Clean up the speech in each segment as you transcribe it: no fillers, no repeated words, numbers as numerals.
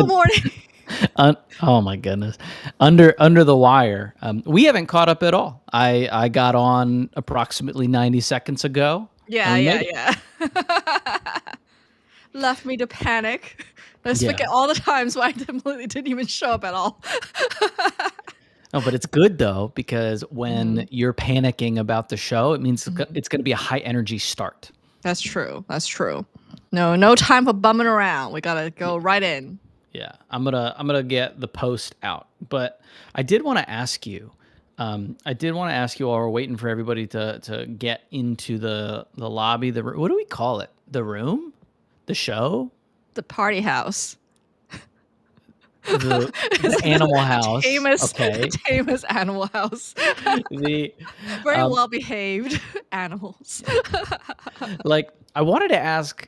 the morning. Oh my goodness. Under the wire. We haven't caught up at all. I got on approximately 90 seconds ago, and Yeah, we yeah, made it. yeah. Left me to panic. Let's Yeah. forget all the times where I completely didn't even show up at all. No, but it's good though, because when Mhm, you're panicking about the show, it means mhm. it's going to be a high energy start. That's true. That's true. No time for bumming around. We gotta go right in. Yeah, I'm gonna get the post out, but I did want to ask you. I did want to ask you while we're waiting for everybody to get into the lobby. What do we call it? The room, the show, The party house. the It's animal house. the Okay, tamest animal house. the Very um, well behaved animals. like I wanted to ask,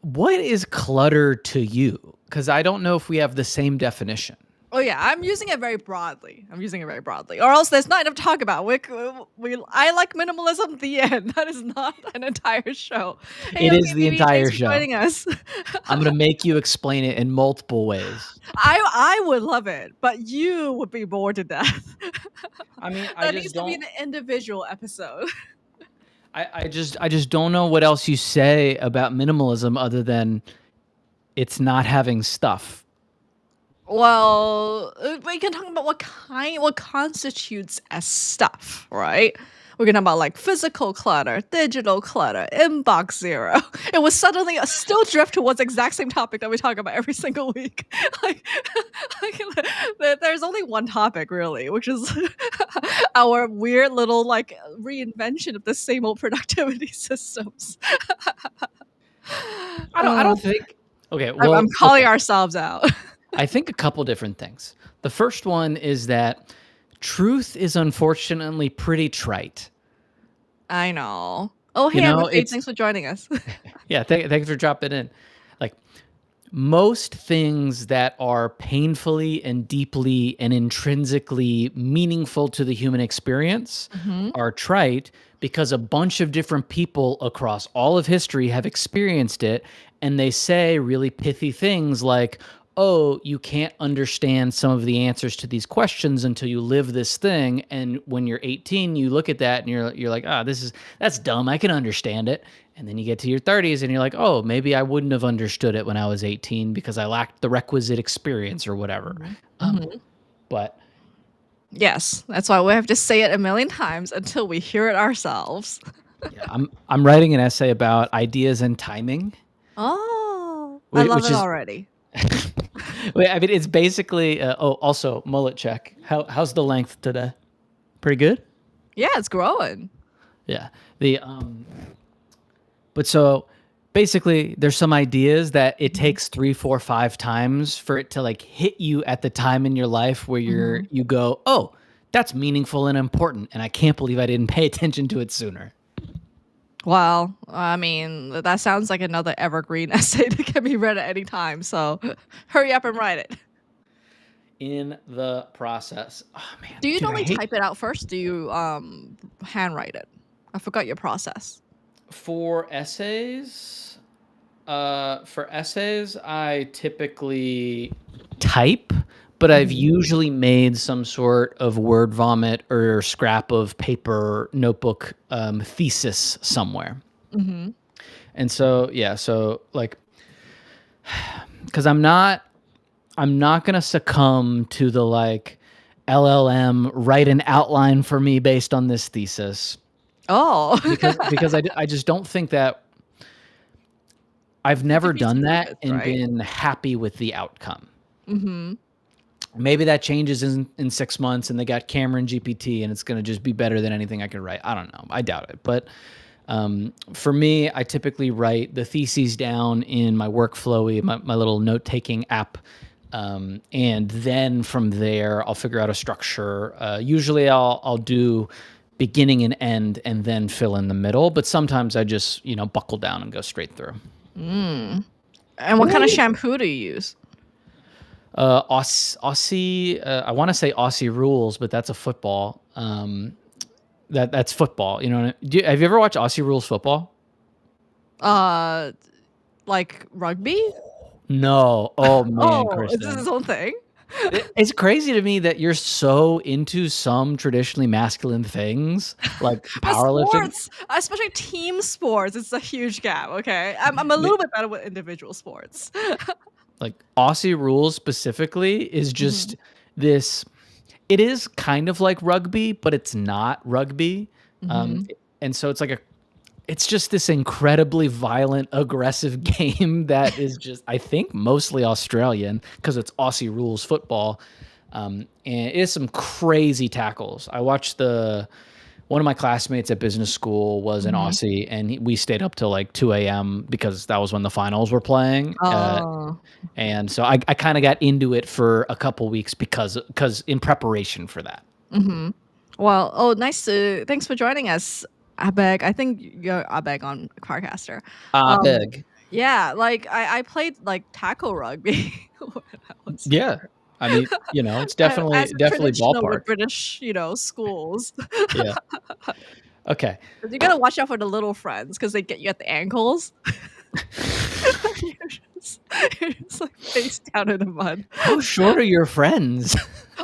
what is clutter to you? Because I don't know if we have the same definition. Oh yeah, I'm using it very broadly. Or else there's not enough to talk about. I like minimalism. The end. That is not an entire show. Hey, It is okay, the BB, entire thanks for show. joining us. I'm gonna make you explain it in multiple ways. I would love it, but you would be bored to death. I mean, I That just needs to be don't. an individual episode. I just don't know what else you say about minimalism other than it's not having stuff. Well, we can talk about what constitutes as stuff, right? We can talk about like physical clutter, digital clutter, inbox zero. It was suddenly a still drift towards the exact same topic that we talk about every single week. like, there's only one topic really, which is our weird little like reinvention of the same old productivity systems. I Uh, don't think. Okay, I'm well, calling okay. ourselves out. I think a couple different things. The first one is that truth is unfortunately pretty trite. I know. Oh, You hey, know, MFA, it's thanks for joining us. yeah. Thanks for dropping in. Like most things that are painfully and deeply and intrinsically meaningful to the human experience Mhm. are trite because a bunch of different people across all of history have experienced it, and they say really pithy things like, oh, you can't understand some of the answers to these questions until you live this thing, and when you're 18 you look at that and you're like, ah, that's dumb, I can understand it. And then you get to your 30s and you're like, oh, maybe I wouldn't have understood it when I was 18 because I lacked the requisite experience or whatever. Mhm. Um, Mhm. but Yes, that's why we have to say it a million times until we hear it ourselves. yeah, I'm writing an essay about ideas and timing, Oh, I love which it is, already. I mean, it's basically. Oh, also mullet check. How's the length today? Pretty good. Yeah, it's growing. Yeah. The But so basically, there's some ideas that it Mhm. takes 3, 4, 5 times for it to like hit you at the time in your life where Mhm. you go, oh, that's meaningful and important, and I can't believe I didn't pay attention to it sooner. Well, I mean, that sounds like another evergreen essay that can be read at any time. So, hurry up and write it. In the process, oh man, Do you dude, I normally hate type it out first? Do you handwrite it? I forgot your process. for essays. For essays, I typically type, but I've Mhm. usually made some sort of word vomit or scrap of paper notebook thesis somewhere. Mhm. And so, yeah, so like, because I'm not gonna succumb to the like LLM write an outline for me based on this thesis Oh. because I just don't think that I've It never defeats the done that purpose, and right? been happy with the outcome. Mhm. Maybe that changes in 6 months and they got Cameron GPT and it's going to just be better than anything I could write. I don't know. I doubt it. But for me, I typically write the theses down in my workflowy, my little note taking app. And then from there, I'll figure out a structure. Usually I'll do beginning and end and then fill in the middle. But sometimes I just, buckle down and go straight through. Mm. And What what kind about of you? shampoo do you use? Aussie. I want to say Aussie rules, but that's a football. That's football. You know, have you ever watched Aussie rules football? Uh, like rugby? No. Oh man, Oh, is this his Kristen. own thing? It's crazy to me that you're so into some traditionally masculine things like But powerlifting. sports, especially team sports, it's a huge gap, okay? I'm a little bit better with individual sports. Like Aussie rules specifically is Mhm, just this. It is kind of like rugby, but it's not rugby. Um, mhm. and so it's just this incredibly violent, aggressive game that is just, I think, mostly Australian because it's Aussie rules football. And it is some crazy tackles. I watched one of my classmates at business school was an Mhm. Aussie, and we stayed up till like 2 a.m. because that was when the finals were playing. Oh. And so I kind of got into it for a couple weeks because in preparation for that. Mhm. Well, oh, thanks for joining us, Abeg. I think you're Abeg on Carcaster. Um, Big. yeah, like, I played, like, tackle rugby when I was Yeah. younger. I mean, it's As definitely a definitely traditional with ballpark. British, schools. Yeah. Okay. 'Cause you gotta watch out for the little friends because they get you at the ankles. You're just you're just, like, face down in the mud. How short are your friends?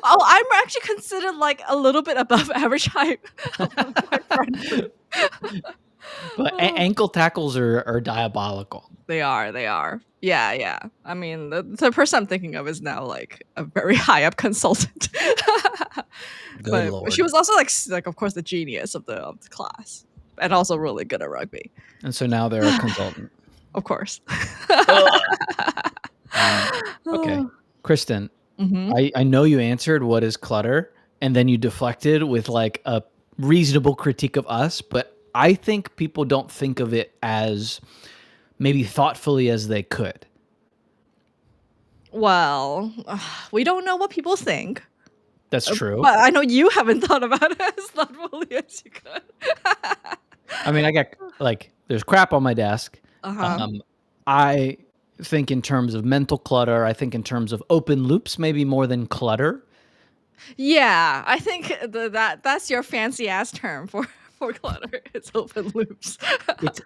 Oh, I'm actually considered, like, a little bit above average height among my friend group. But ankle tackles are diabolical. They are. Yeah, yeah. I mean, the person I'm thinking of is now, like, a very high up consultant. Good But she lord. was also, like, of course, the genius of the class, and also really good at rugby. And so now they're a consultant. Of course. Ugh. Okay. Kristen, Mhm. I know you answered what is clutter, and then you deflected with like a reasonable critique of us, but I think people don't think of it as maybe thoughtfully as they could. Well, we don't know what people think, That's true. but I know you haven't thought about it as thoughtfully as you could. I mean, I got like there's crap on my desk. Uh-huh. Um, I think in terms of mental clutter, I think in terms of open loops, maybe more than clutter. Yeah, I think that's your fancy ass term for for clutter. It's open loops.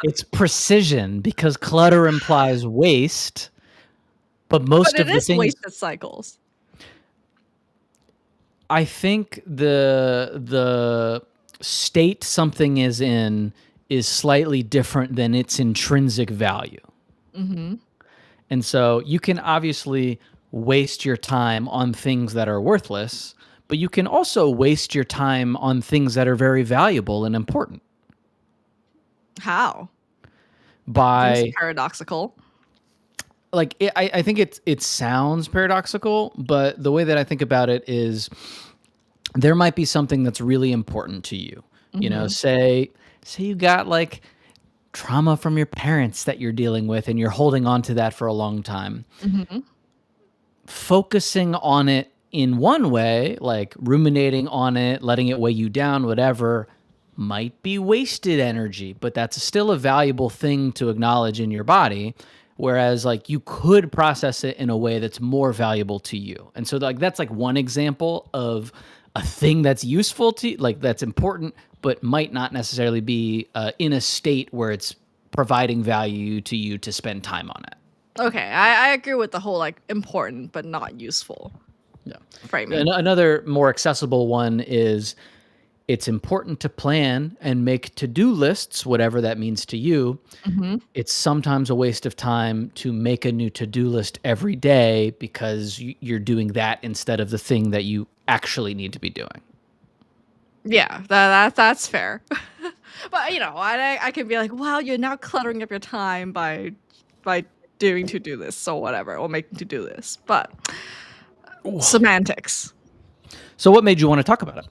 It's precision because clutter implies waste, but But most it of the is things wasted cycles. I think the state something is in is slightly different than its intrinsic value. Mhm. And so you can obviously waste your time on things that are worthless, but you can also waste your time on things that are very valuable and important How? Seems by paradoxical. like I think it sounds paradoxical, but the way that I think about it is there might be something that's really important to you. Mhm. Say you got like trauma from your parents that you're dealing with and you're holding on to that for a long time. Mhm. Focusing on it in one way, like ruminating on it, letting it weigh you down, whatever, might be wasted energy, but that's still a valuable thing to acknowledge in your body. Whereas, like, you could process it in a way that's more valuable to you. And so, like, that's like one example of a thing that's useful to, like, that's important, but might not necessarily be in a state where it's providing value to you to spend time on it. Okay, I agree with the whole, like, important but not useful Yeah. framing. Another more accessible one is it's important to plan and make to-do lists, whatever that means to you. Mhm. It's sometimes a waste of time to make a new to-do list every day because you're doing that instead of the thing that you actually need to be doing. Yeah, that's fair. But, I can be like, "Wow, you're now cluttering up your time by doing to-do lists or whatever, or making to-do lists." But semantics. So what made you want to talk about it?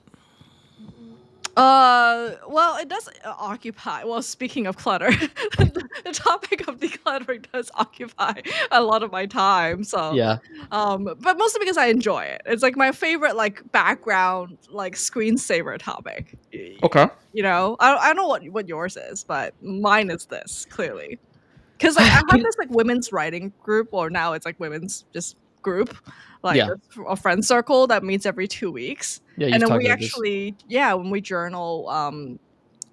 Well, it does occupy. Well, speaking of clutter, the topic of decluttering does occupy a lot of my time. So, Yeah. but mostly because I enjoy it. It's like my favorite, like background, like screensaver topic. Okay. I don't know what yours is, but mine is this clearly. Because like I have You- this like women's writing group, or now it's like women's just group, like yeah. a friend circle that meets every 2 weeks. Yeah, And you've then talked we about this. actually, yeah, when we journal,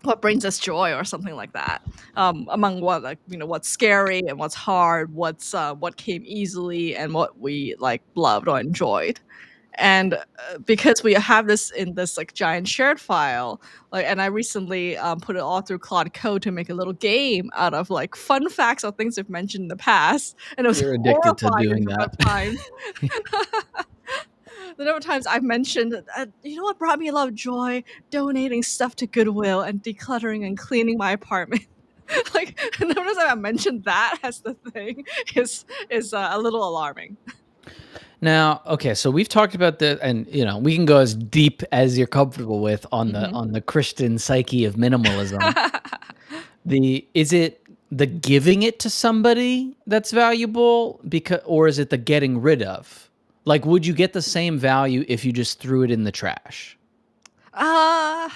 what brings us joy or something like that, among what, like, what's scary and what's hard, what came easily and what we like loved or enjoyed. And because we have this in this like giant shared file, like, and I recently put it all through Claude Code to make a little game out of like fun facts or things we've mentioned in the past, and it was You're addicted to horrifying the doing number that. of times the number of times I've mentioned, what brought me a lot of joy? Donating stuff to Goodwill and decluttering and cleaning my apartment. Like, the number of times I mentioned that as the thing is a little alarming. Now, okay, so we've talked about the, and we can go as deep as you're comfortable with Mhm. on the Christian psyche of minimalism. Is it the giving it to somebody that's valuable, because, or is it the getting rid of? Like, would you get the same value if you just threw it in the trash? Uh,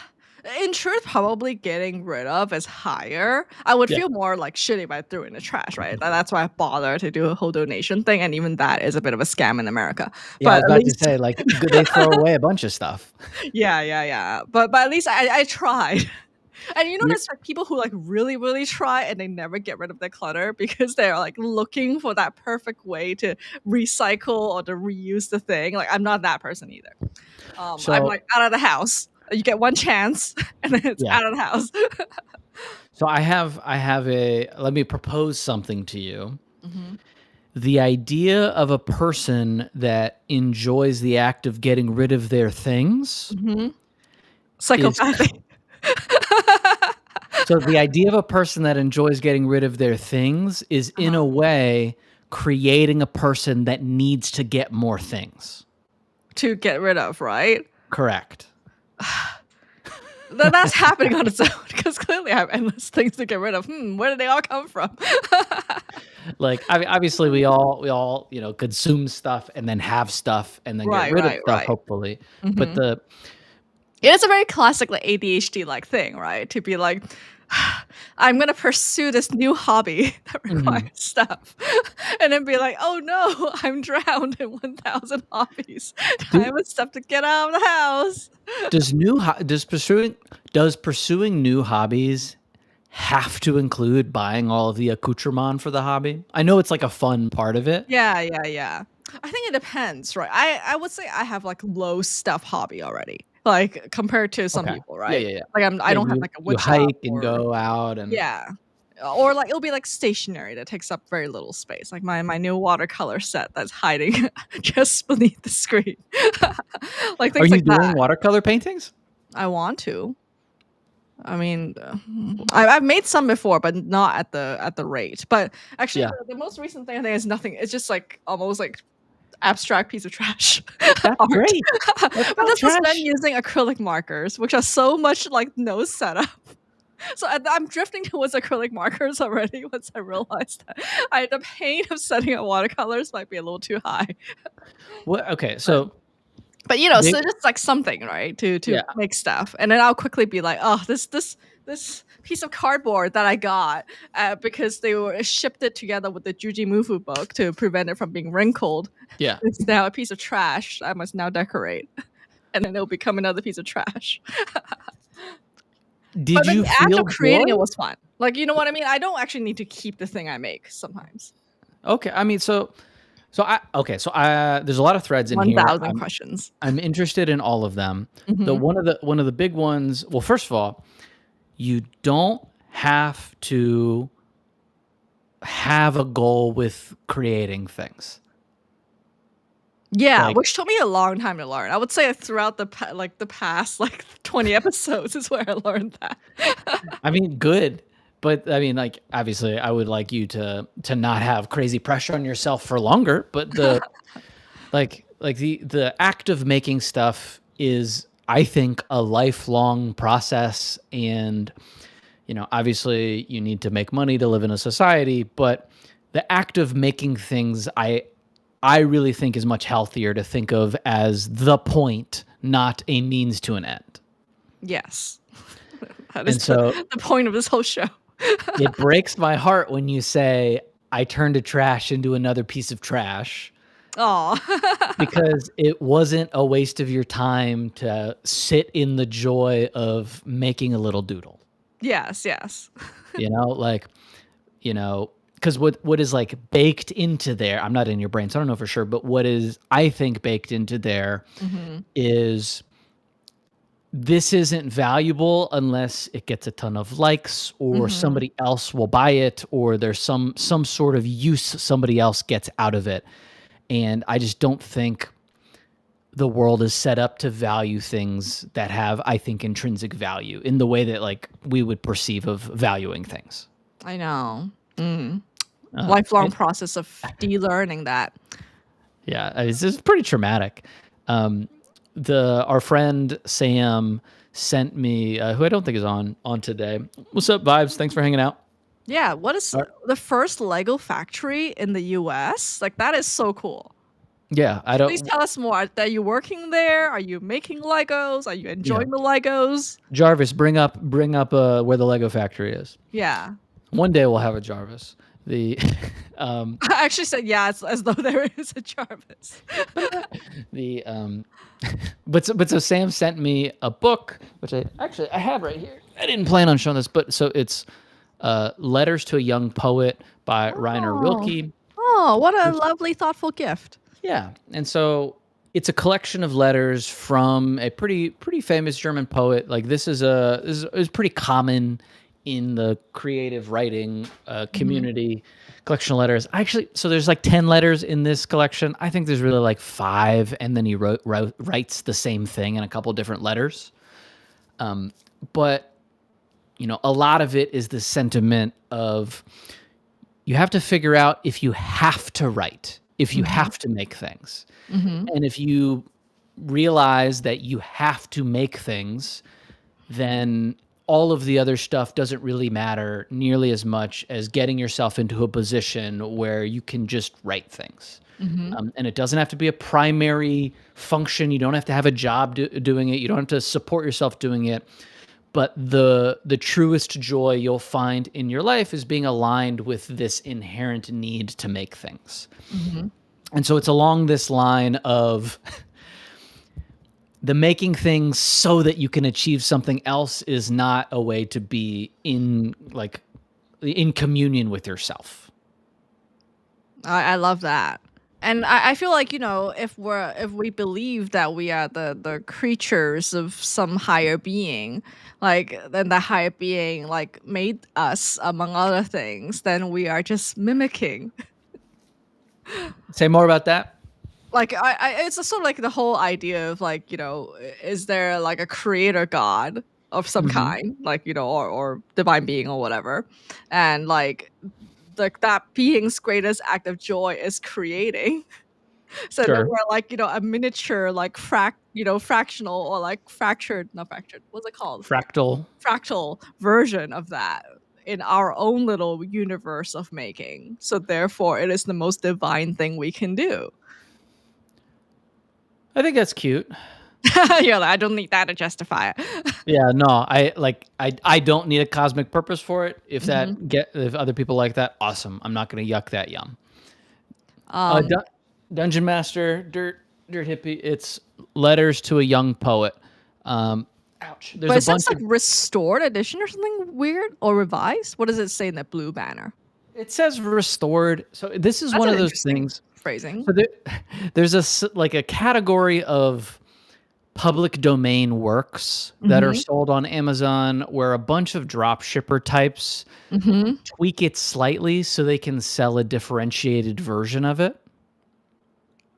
in truth, probably getting rid of is higher. I would Yeah. feel more like shitty if I threw it in the trash, right? That's why I bother to do a whole donation thing, and even that is a bit of a scam in America. Yeah, I But was at about to least, say, like, they throw away a bunch of stuff. yeah, yeah, yeah. But at least I tried. And You're there's like people who like really, really try and they never get rid of their clutter because they're like looking for that perfect way to recycle or to reuse the thing. Like, I'm not that person either. I'm so like out of the house. You get one chance and then it's yeah. out of the house. So I have a let me propose something to you. Mhm. The idea of a person that enjoys the act of getting rid of their things Mhm. is Psychopathic. so the idea of a person that enjoys getting rid of their things is in Uh-huh. a way creating a person that needs to get more things. To get rid of, right? Correct. That's happening on its own because clearly I have endless things to get rid of. Where did they all come from? Like, I mean, obviously we all, consume stuff and then have stuff and then get Right, rid of right, stuff, right. hopefully. But Mhm. the It is a very classic, like, ADHD like thing, right? To be like, I'm gonna pursue this new hobby that requires Mhm. stuff, and then be like, oh no, I'm drowned in 1,000 hobbies. Do Time and stuff to get out of the house. does new ho does pursuing new hobbies have to include buying all of the accoutrement for the hobby? I know it's like a fun part of it. Yeah, yeah, yeah. I think it depends, right? I would say I have like low stuff hobby already, like compared to some Okay. people, Yeah, right? yeah, yeah. Like I Yeah, don't have you like a you wood shop hike and or go out and yeah. Or like it'll be like stationary that takes up very little space. Like my new watercolor set that's hiding just beneath the screen. Like Are things you like doing that. watercolor paintings? I want to. I mean, I've made some before, but not at the rate. But actually, Yeah. the most recent thing I think is nothing. It's just like almost like abstract piece of trash That's art. great. That's But not this was done trash. using acrylic markers, which are so much like no setup. So I'm drifting towards acrylic markers already once I realized that the pain of setting up watercolors might be a little too high. What okay, But so so big just like something, right, to yeah. make stuff, and then I'll quickly be like, oh, this piece of cardboard that I got because they were shipped it together with the Jujimufu book to prevent it from being wrinkled. Yeah. It's now a piece of trash I must now decorate, and then it'll become another piece of trash. But Did the you act of feel joy? creating it was fun. Like, you know what I mean? I don't actually need to keep the thing I make sometimes. Okay, I mean, so I there's a lot of threads in here. 1,000 questions. I'm interested in all of them. The Mhm. one of the big ones, well, first of all, you don't have to have a goal with creating things. Yeah, Like, which took me a long time to learn. I would say throughout the past, like, 20 episodes is where I learned that. I mean, good, but I mean, like, obviously, I would like you to not have crazy pressure on yourself for longer. But the act of making stuff is, I think, a lifelong process, and obviously, you need to make money to live in a society, but the act of making things, I really think is much healthier to think of as the point, not a means to an end. Yes. That is And so the point of this whole show. it breaks my heart when you say, I turned a trash into another piece of trash, Aw. because it wasn't a waste of your time to sit in the joy of making a little doodle. Yes, yes. You know, like, you know, because what is like baked into there, I'm not in your brain, so I don't know for sure, but what is, I think, baked into there Mhm. is this isn't valuable unless it gets a ton of likes or Mhm. somebody else will buy it or there's some sort of use somebody else gets out of it. And I just don't think the world is set up to value things that have, I think, intrinsic value in the way that like we would perceive of valuing things. I know. Mm. Uh, Lifelong it, process of de-learning that. yeah, it's just pretty traumatic. Um, the our friend Sam sent me, who I don't think is on today. What's up, vibes? Thanks for hanging out. Yeah, what is Ar- the first Lego factory in the US? Like, that is so cool. Yeah, I Please don't. tell us more. Are you working there? Are you making Legos? Are you Yeah, enjoying the Legos? Jarvis, bring up where the Lego factory is. Yeah. One day we'll have a Jarvis. The um, I actually said yeah, it's as though there is a Jarvis. the but so Sam sent me a book, which I have right here. I didn't plan on showing this, but so it's Letters to a Young Poet by Rainer Oh. Rilke. Oh, what a lovely, thoughtful gift. Yeah, and so it's a collection of letters from a pretty famous German poet. Like this is pretty common in the creative writing Mhm. community. Collection of letters. Actually, so there's like 10 letters in this collection. I think there's really like five, and then he writes the same thing in a couple different letters. But a lot of it is the sentiment of you have to figure out if you have to write, if you Mhm. have to make things. Mhm. And if you realize that you have to make things, then all of the other stuff doesn't really matter nearly as much as getting yourself into a position where you can just write things. Mhm. And it doesn't have to be a primary function. You don't have to have a job doing it. You don't have to support yourself doing it. But the truest joy you'll find in your life is being aligned with this inherent need to make things. Mhm. And so it's along this line of the making things so that you can achieve something else is not a way to be in communion with yourself. I love that. And I feel like, if we believe that we are the creatures of some higher being, like then the higher being like made us among other things, then we are just mimicking. Say more about that. Like it's a sort of like the whole idea of like, is there like a creator god of some Mhm. kind, like, or divine being or whatever. And like that being's greatest act of joy is creating. So then Sure. we're like, a miniature, like fractional or like fractured, not fractured. What's it called? Fractal. Fractal version of that in our own little universe of making. So therefore, it is the most divine thing we can do. I think that's cute. You're like, I don't need that to justify it. Yeah, no, I don't need a cosmic purpose for it. Mhm. If other people like that, awesome. I'm not gonna yuck that yum. Um, Dungeon Master, Dirt Hippie. It's Letters to a Young Poet. Ouch. There's but a it says bunch like of. restored edition or something weird or revised. What does it say in that blue banner? It says restored. So this is That's one an of those interesting things. phrasing. So there's like a category of public domain works that are Mhm. sold on Amazon where a bunch of drop shipper types Mhm. tweak it slightly so they can sell a differentiated version of it.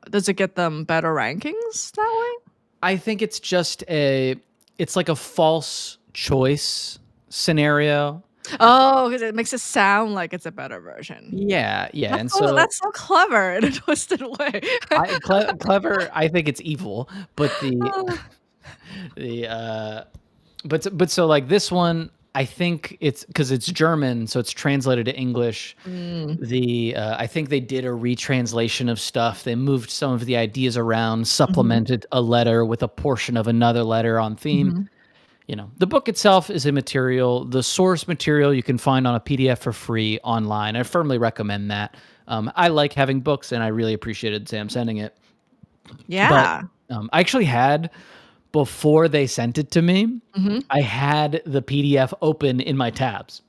Does it get them better rankings that way? I think it's like a false choice scenario. Oh, because it makes it sound like it's a better version. Yeah, yeah, That's and so so that's so clever in a twisted way. clever. I think it's evil, but Oh. the but so like this one, I think it's because it's German, so it's translated to English. Mm, I think they did a retranslation of stuff. They moved some of the ideas around, mhm, supplemented a letter with a portion of another letter on theme. mhm. The book itself is immaterial. The source material you can find on a PDF for free online. I firmly recommend that. I like having books, and I really appreciated Sam sending it. But Yeah. I actually had before they sent it to me, Mhm. I had the PDF open in my tabs,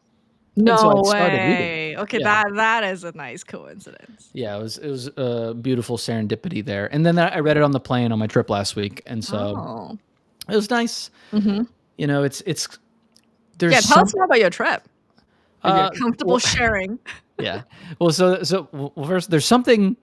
and so I No started reading it. way. Okay, Yeah. that is a nice coincidence. Yeah, it was a beautiful serendipity there, and then I read it on the plane on my trip last week, and so Oh. it was nice. Mhm. You know, it's there's Yeah, tell us some more about your trip, if you're comfortable well, sharing. yeah. Well, well, first, there's something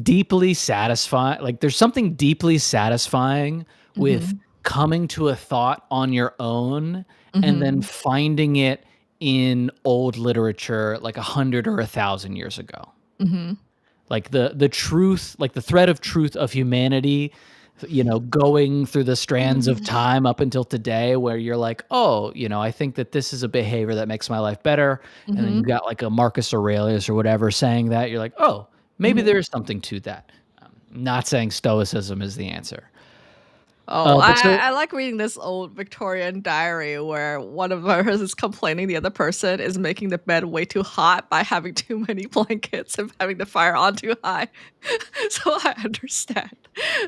deeply satisfying. Like, there's something deeply satisfying with Mhm. coming to a thought on your own and then Mhm. finding it in old literature like 100 or 1,000 years ago. Mhm. Like the truth, like the thread of truth of humanity, going through the strands of Mm. time up until today, where you're like, oh, I think that this is a behavior that makes my life better. And then you Mhm. got like a Marcus Aurelius or whatever saying that. You're like, oh, maybe Mhm. there is something to that. Not saying stoicism is the answer. Oh, I But I so I like reading this old Victorian diary where one of us is complaining the other person is making the bed way too hot by having too many blankets and having the fire on too high. So I understand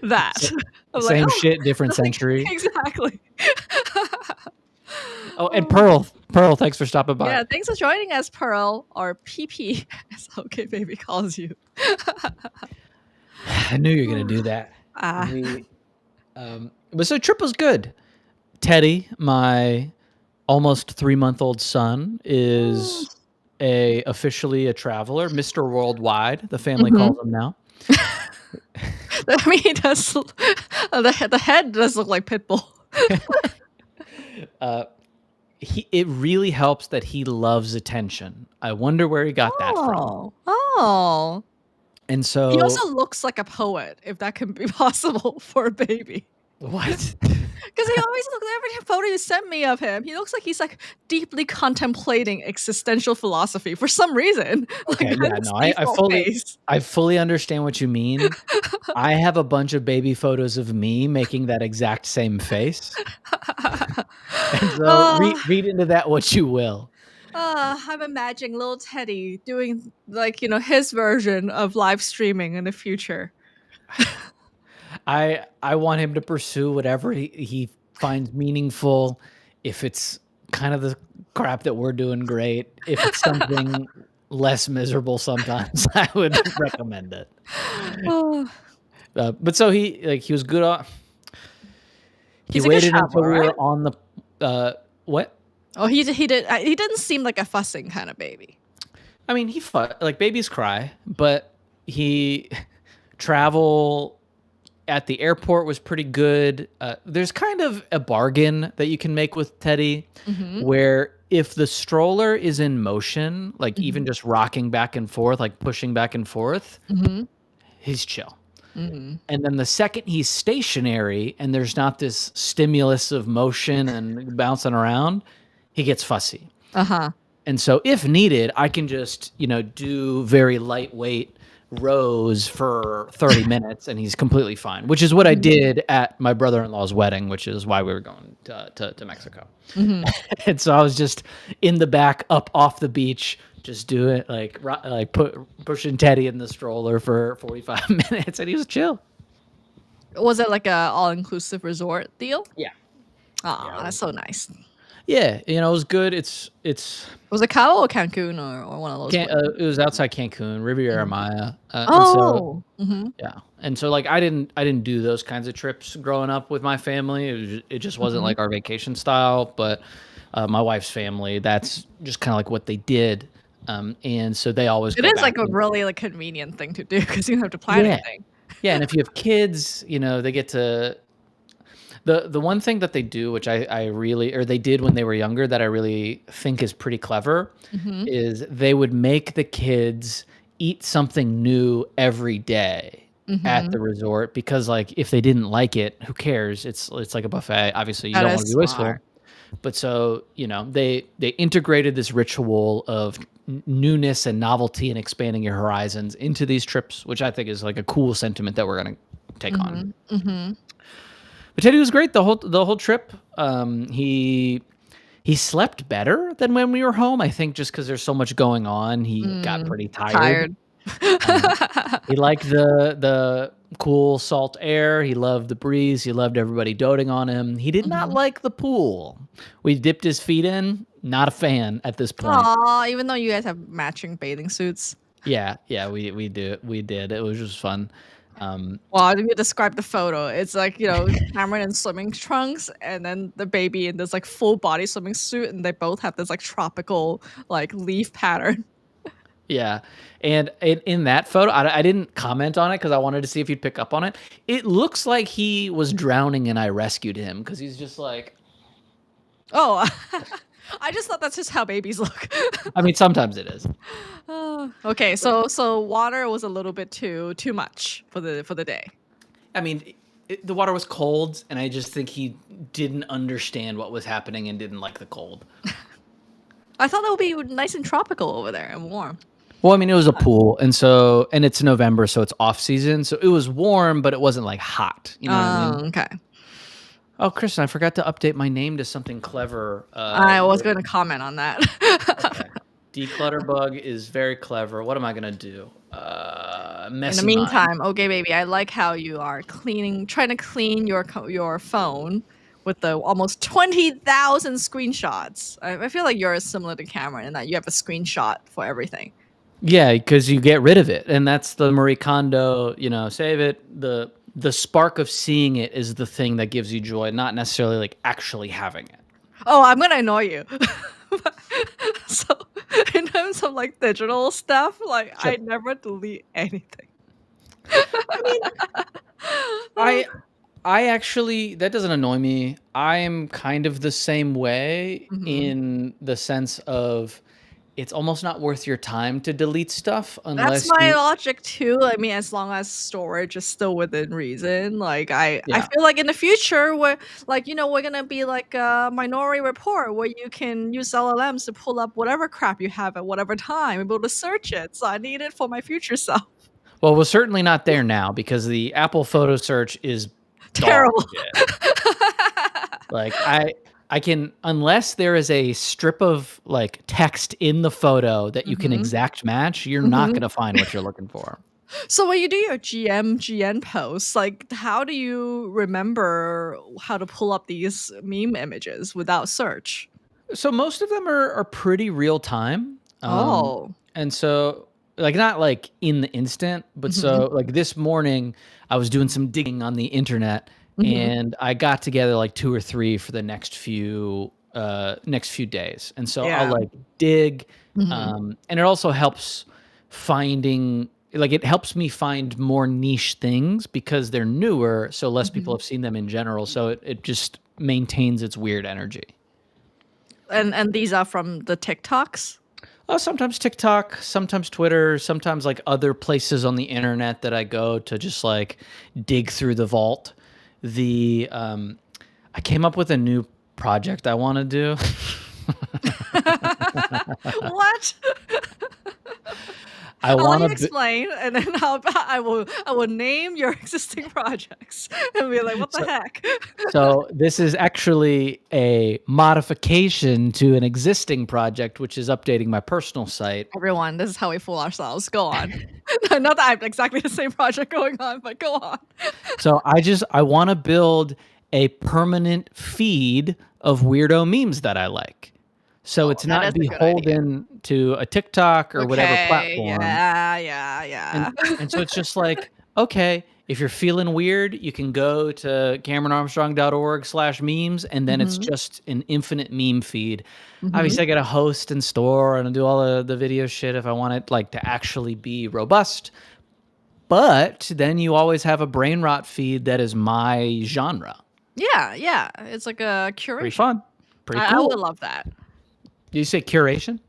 that. sa- I'm like, same "Oh, shit, different like" century. exactly. Oh, and Oh. Pearl, thanks for stopping by. Yeah, thanks for joining us, Pearl, or PP, as OK Baby calls you. I knew you were gonna do that. Ah. The but so trip was good. Teddy, my almost 3-month-old son, is officially a traveler, Mr. Worldwide, the family Mhm. calls him now. I mean, he does the head does look like Pitbull. Uh, it really helps that he loves attention. I wonder wwhere he got that from. Oh. Oh. And He so also looks like a poet, if that can be possible for a baby. what? 'Cause he always looks every photo you sent me of him, he looks like he's, like, deeply contemplating existential philosophy for some reason. Like, Okay, that's yeah, his no, default face. I fully understand what you mean. I have a bunch of baby photos of me making that exact same face. And so Ah. read into that what you will. I'm imagining little Teddy doing, like, his version of live streaming in the future. I want him to pursue whatever he finds meaningful. If it's kind of the crap that we're doing, great. If it's something less miserable sometimes, I would recommend it. Oh, But so he was good on he he's a good waited until traveler, we right? were on the what? Oh, he didn't seem like a fussing kinda baby. I mean, like babies cry, but he travel at the airport was pretty good. There's kind of a bargain that you can make with Teddy Mhm, where if the stroller is in motion, like even mhm, just rocking back and forth, like pushing back and forth, mhm, he's chill. mhm. And then the second he's stationary and there's not this stimulus of motion and bouncing around, he gets fussy. Uh-huh. And so if needed, I can just, do very lightweight rows for 30 minutes and he's completely fine, which is what I Mhm, did at my brother-in-law's wedding, which is why we were going to Mexico. mhm. And so I was just in the back up off the beach, just do it like pushing Teddy in the stroller for 45 minutes and he was chill. Was it like a all-inclusive resort deal? Yeah. Aw, Yeah. that's so nice. Yeah, it was good. It's Was it Cabo or Cancun or one of those can places? it was outside Cancun, Riviera Mhm. Maya, and so Oh! Mhm, yeah, and so, like, I didn't do those kinds of trips growing up with my family. It just wasn't, mhm. like, our vacation style, but, my wife's family, that's just kinda, like, what they did, and so they always It go is, back like, a and really, like, convenient thing to do because you don't have to plan yeah, anything. yeah, and if you have kids, they get to the one thing that they do, which I really or they did when they were younger that I really think is pretty clever, Mhm, is they would make the kids eat something new every day at mhm. the resort because, like, if they didn't like it, who cares? It's like a buffet. Obviously, you That don't is wanna be smart. wasteful, but so, they integrated this ritual of newness and novelty and expanding your horizons into these trips, which I think is, like, a cool sentiment that we're gonna take on. Mhm, mhm. But Teddy was great the whole trip. He slept better than when we were home. I think just because there's so much going on, he got Mm, pretty tired. tired. Um, he liked the cool salt air. He loved the breeze. He loved everybody doting on him. He did not Mhm. like the pool. We dipped his feet in. Not a fan at this point. Aw, even though you guys have matching bathing suits. Yeah, yeah, we did. It was just fun. Um, Well, let me describe the photo. It's like, Cameron in swimming trunks and then the baby in this like full body swimming suit, and they both have this like tropical like leaf pattern. yeah, and in that photo, I didn't comment on it because I wanted to see if he'd pick up on it. It looks like he was drowning and I rescued him because he's just like, Oh, I just thought that's just how babies look. I mean, sometimes it is. Oh, okay, so water was a little bit too much for the day. I mean, the water was cold, and I just think he didn't understand what was happening and didn't like the cold. I thought that would be nice and tropical over there and warm. Well, I mean, it was a pool, and it's November, so it's off season, so it was warm, but it wasn't like hot. You know what I mean? Okay. Oh, Kristen, I forgot to update my name to something clever. I was going to comment on that. Okay. Declutter bug is very clever. What am I gonna do? In the Messy mind. meantime, okay, baby, I like how you are trying to clean your phone with the almost 20,000 screenshots. I feel like you're similar to Cameron in that you have a screenshot for everything. Yeah, because you get rid of it, and that's the Marie Kondo. Save it. The spark of seeing it is the thing that gives you joy, not necessarily like actually having it. Oh, I'm gonna annoy you. So, in terms of like digital stuff, like Sure. I never delete anything. I mean, I I actually that doesn't annoy me. I am kind of the same way Mhm. in the sense of it's almost not worth your time to delete stuff That's unless my you logic too. I mean, as long as storage is still within reason. Like I yeah. feel like in the future we're like, we're gonna be like a Minority Report where you can use LLMs to pull up whatever crap you have at whatever time, able to search it. So I need it for my future self. Well, we're certainly not there now because the Apple photo search is dog Terrible. shit. Like I can unless there is a strip of like text in the photo that you can Mhm. exact match, you're not Mhm. gonna find what you're looking for. So when you do your GN posts, like how do you remember how to pull up these meme images without search? So most of them are pretty real time. Oh. And so like not like in the instant, but Mhm. so like this morning I was doing some digging on the internet Mhm. and I got together like two or three for the next few days. And so I'll Yeah. like dig Mhm. and it also helps finding like it helps me find more niche things because they're newer, so less people Mhm. have seen them in general. So it just maintains its weird energy. And these are from the TikToks? Sometimes TikTok, sometimes Twitter, sometimes like other places on the internet that I go to just like dig through the vault. I came up with a new project I want to do. What? I I'll let want you to. explain, and then I will name your existing projects and be like, "What the So, heck?" so this is actually a modification to an existing project, which is updating my personal site. Everyone, this is how we fool ourselves. Go on. Not that I have exactly the same project going on, but go on. So I want to build a permanent feed of weirdo memes that I like. So Oh, it's that not is a good idea. beholden to a TikTok or whatever Okay. platform. Yeah, yeah, yeah. And so it's just like, okay, if you're feeling weird, you can go to CameronArmstrong.org/memes, and then it's Mhm. just an infinite meme feed. Mhm. Obviously, I got to host and store and do all the video shit if I want it like to actually be robust. But then you always have a brain rot feed that is my genre. Yeah, yeah. It's like a Pretty curation. fun. Pretty I would cool. love that. Do you say curation?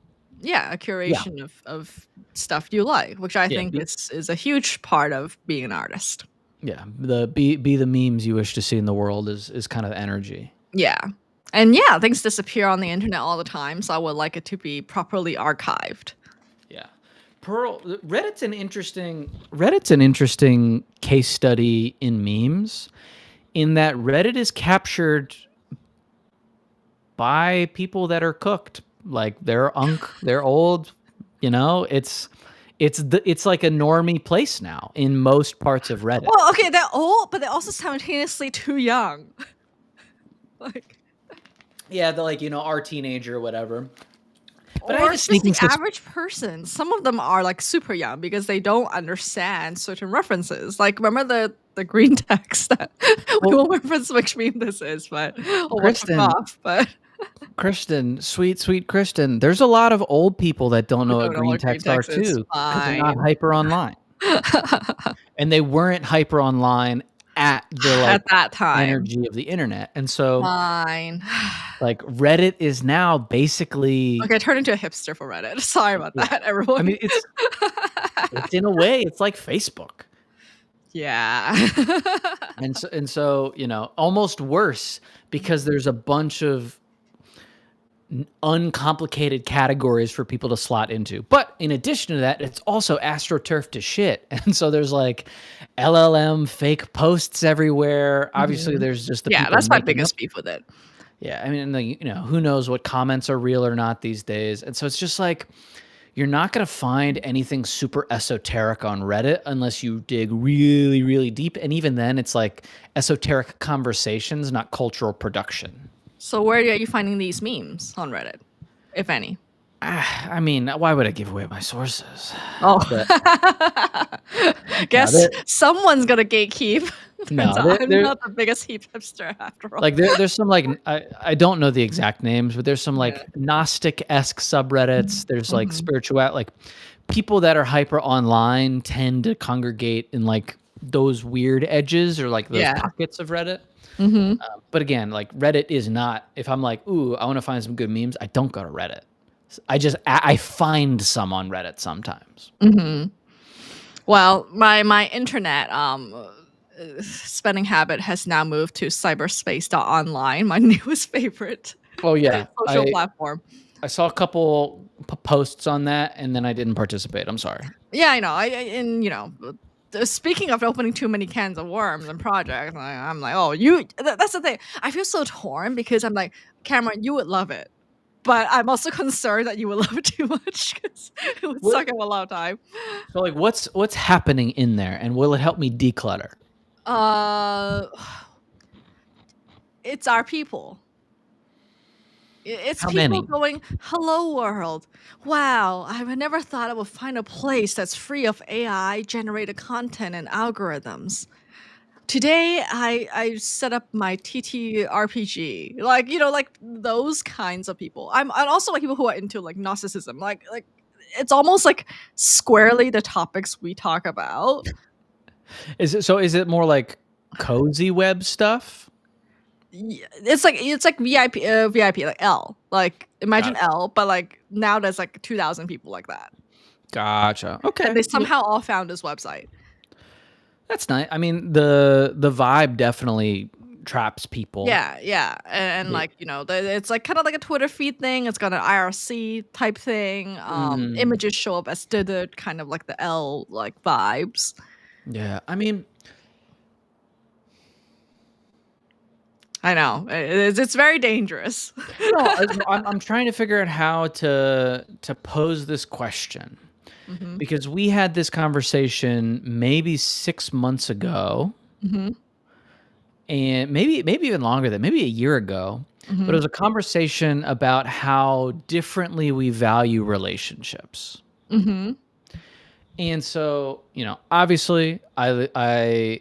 Yeah, a Yeah. curation of stuff you like, which I Yeah. think is a huge part of being an artist. Yeah. The be the memes you wish to see in the world is kind of energy. Yeah. And yeah, things disappear on the internet all the time, so I would like it to be properly archived. Yeah. Reddit's an interesting case study in memes in that Reddit is captured by people that are cooked. Like they're old, it's it's like a normie place now in most parts of Reddit. Well, okay, they're old, but they're also simultaneously too young. Like, Yeah, the like, our teenager or whatever. But I or had a it's just the sneaking average person. Some of them are like super young because they don't understand certain references. Like, remember the green text that we well, won't reference which meme this is, but or what took Kristen, off, but Kristen, sweet, sweet Kristen. There's a lot of old people that don't we know what don't know green what green texts are text is. too, because they're not Fine. hyper online. And they weren't hyper online at the like At that time. energy of the internet. And so Fine. like Reddit is now basically Okay, I turned into a hipster for Reddit. Sorry about yeah. that, I everyone. mean it's in a way it's like Facebook. Yeah. And so, almost worse because there's a bunch of uncomplicated categories for people to slot into. But in addition to that, it's also astroturf to shit. And so there's like LLM fake posts everywhere. Obviously, Mhm. there's just the Yeah, people that's my making up. biggest beef with it. Yeah, I mean, who knows what comments are real or not these days. And so it's just like you're not going to find anything super esoteric on Reddit unless you dig really, really deep. And even then, it's like esoteric conversations, not cultural production. So where are you finding these memes on Reddit, if any? I mean, why would I give away my sources? Oh, But no, guess someone's gonna gatekeep. Turns no, out I'm there, not the biggest hipster after all. like there's some like I don't know the exact names, but there's some Yeah. like Gnostic-esque subreddits. There's like Mhm. spiritual, like people that are hyper online tend to congregate in like those weird edges or like those Yeah. pockets of Reddit. Mhm. But again, like Reddit is not. If I'm like, ooh, I want to find some good memes, I don't go to Reddit. I find some on Reddit sometimes. Mhm. Well, my internet spending habit has now moved to cyberspace.online, my newest favorite Oh yeah, social platform. I saw a couple posts on that, and then I didn't participate. I'm sorry. Yeah, I know. And speaking of opening too many cans of worms and projects, I'm like, oh, that's the thing. I feel so torn because I'm like, Cameron, you would love it, but I'm also concerned that you would love it too much because it would What, suck up a lot of time. so like, what's happening in there, and will it help me declutter? Uh, it's our people. It's How people many? going, hello world. Wow, I would never thought I would find a place that's free of AI generated content and algorithms. Today I set up my TTRPG. Like, like those kinds of people. And also like people who are into like narcissism. Like it's almost like squarely the topics we talk about. Is it more like cozy web stuff? It's like VIP like L. Like Got imagine it. L, but like now there's like 2,000 people like that. Gotcha. And Okay. they Yeah, somehow all found this website. that's nice. I mean, the vibe definitely traps people. Yeah, yeah, and Yeah. like it's like kind of like a Twitter feed thing. It's got an IRC type thing. Mm, Images show up as the kind of like the L like vibes. yeah. I mean, I know it's very dangerous. no. I'm trying to figure out how to pose this question Hmm. because we had this conversation maybe 6 months ago, Hmm. and maybe even longer than maybe a year ago. But it Hmm. was a conversation about how differently we value relationships. Hmm. And so, obviously, I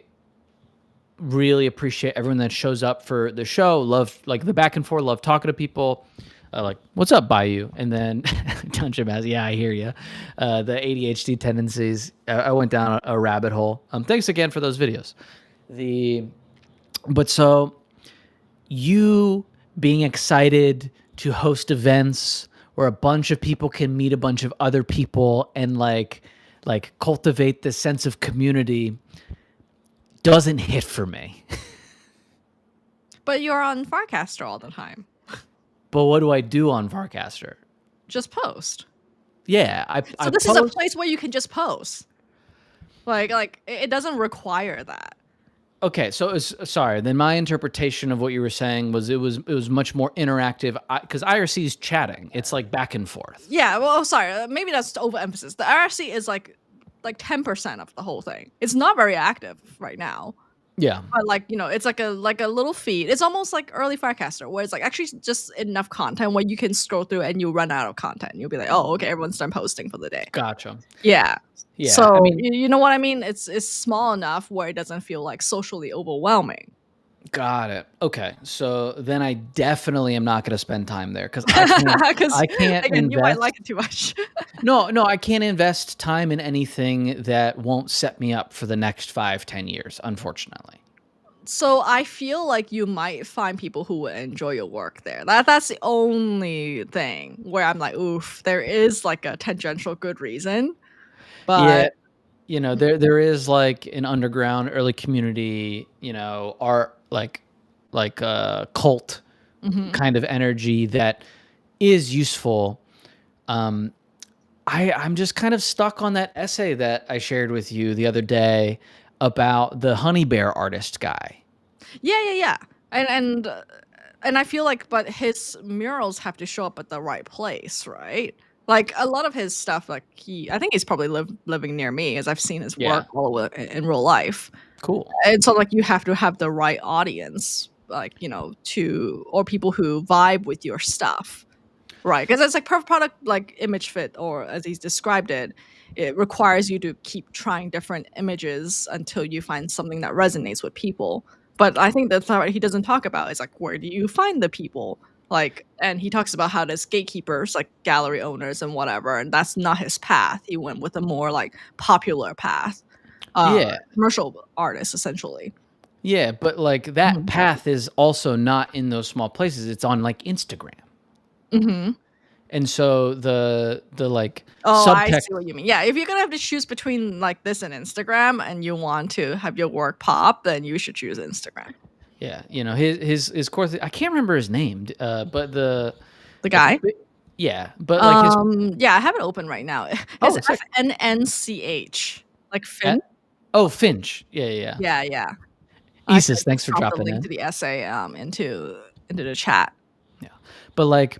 really appreciate everyone that shows up for the show. Love like the back and forth. Love talking to people. Like, what's up, Bayou? And then Dungeon Master, yeah, I hear you. The ADHD tendencies. I went down a rabbit hole. Thanks again for those videos. But so you being excited to host events where a bunch of people can meet a bunch of other people and like cultivate this sense of community doesn't hit for me. But you're on Farcaster all the time. But what do I do on Varcaster? Just post. Yeah, So I this is a post. place where you can just post. Like it doesn't require that. Okay, so it's sorry. Then my interpretation of what you were saying was it was much more interactive because IRC is chatting. It's like back and forth. Yeah, well, sorry, maybe that's overemphasis. The IRC is like 10% of the whole thing. It's not very active right now. Yeah, But like, it's like a little feed. It's almost like early Firecaster, where it's like actually just enough content where you can scroll through and you run out of content. You'll be like, oh, okay, everyone's done posting for the day. gotcha. Yeah. Yeah, I So mean, you know what I mean? It's small enough where it doesn't feel like socially overwhelming. got it. Okay, so then I definitely am not going to spend time there because I can't. Because I can't again, you might invest. like it too much. No, no, I can't invest time in anything that won't set me up for the next 5, 10 years. Unfortunately. So I feel like you might find people who will enjoy your work there. That's the only thing where I'm like, oof, there is like a tangential good reason, Yeah, but there is like an underground early community, art like cult mhm. kind of energy that is useful. Um, I'm just kind of stuck on that essay that I shared with you the other day about the honey bear artist guy. Yeah, yeah, yeah. And I feel like but his murals have to show up at the right place, right? Like a lot of his stuff, like I think he's probably living near me, as I've seen his work Yeah, all over in real life. cool. And so like you have to have the right audience, like to or people who vibe with your stuff, right? Because it's like perfect product, like image fit, or as he's described it, it requires you to keep trying different images until you find something that resonates with people. But I think that's not what he doesn't talk about. Is like where do you find the people? Like, and he talks about how there's gatekeepers, like gallery owners and whatever, and that's not his path. He went with a more like popular path, Yeah, commercial artist essentially. yeah, but like that Mhm. path is also not in those small places. It's on like Instagram. Mhm. And so the like Oh, I subtext, see what you mean. Yeah, if you're gonna have to choose between like this and Instagram, and you want to have your work pop, then you should choose Instagram. yeah, his course. I can't remember his name, but the The like, guy. yeah, but like his. Yeah, I have it open right now. It's Oh, sick. FNNCH, like Finn. At, oh, Finch. Yeah, yeah, yeah. Yeah, yeah. I Isis, could thanks just for drop the dropping link to in. the essay into the chat. Yeah, but like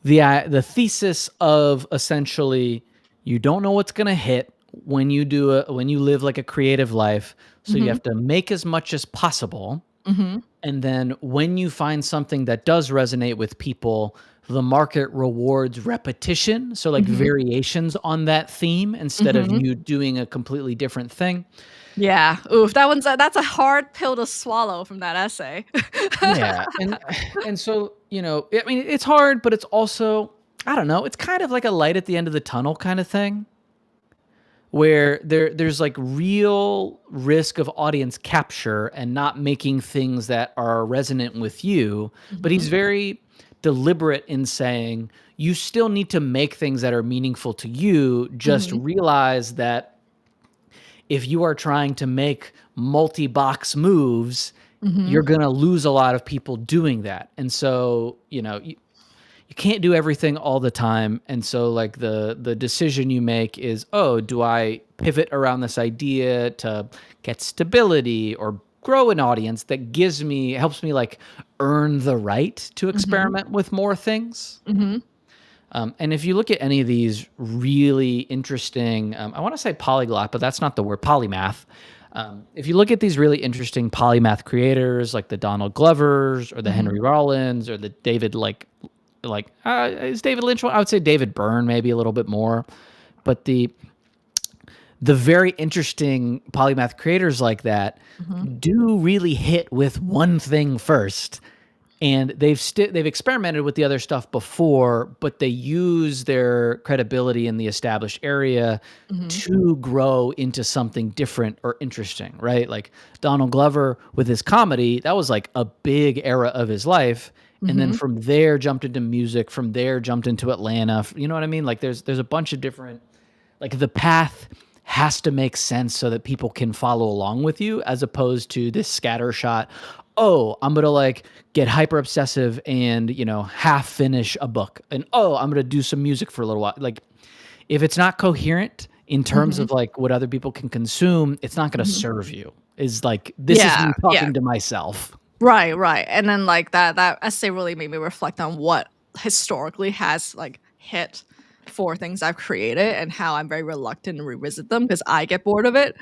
the thesis of essentially you don't know what's gonna hit when you live like a creative life, so you Mhm, have to make as much as possible. mhm, And then when you find something that does resonate with people, the market rewards repetition. So, like mhm, variations on that theme instead of mhm. you doing a completely different thing. Yeah. Oof, that's a hard pill to swallow from that essay. Yeah. And so, I mean, it's hard, but it's also, I don't know, it's kind of like a light at the end of the tunnel kind of thing where there's like real risk of audience capture and not making things that are resonant with you, but Mhm, he's very deliberate in saying you still need to make things that are meaningful to you. Just mhm, realize that if you are trying to make multi-box moves, mhm, you're going to lose a lot of people doing that. And so, you can't do everything all the time, and so like the decision you make is, oh, do I pivot around this idea to get stability or grow an audience that helps me like earn the right to mhm, experiment with more things. mhm, And if you look at any of these really interesting, I want to say polyglot, but that's not the word, polymath. If you look at these really interesting polymath creators like the Donald Glovers or the mhm, Henry Rollins or the David is David Lynch one? I would say David Byrne maybe a little bit more, but the very interesting polymath creators like that mhm, do really hit with one thing first, and they've experimented with the other stuff before, but they use their credibility in the established area mhm, to grow into something different or interesting, right? Like Donald Glover with his comedy, that was like a big era of his life. And then mhm, from there jumped into music, from there jumped into Atlanta. You know what I mean? Like there's a bunch of different, like the path has to make sense so that people can follow along with you, as opposed to this scatter shot. Oh, I'm gonna like get hyper obsessive and half finish a book, and oh, I'm gonna do some music for a little while. Like if it's not coherent in terms mhm, of like what other people can consume, it's not gonna mhm. serve you. Is like, this is Yeah, me yeah. talking to myself. Right, right. And then like that essay really made me reflect on what historically has like hit for things I've created and how I'm very reluctant to revisit them because I get bored of it.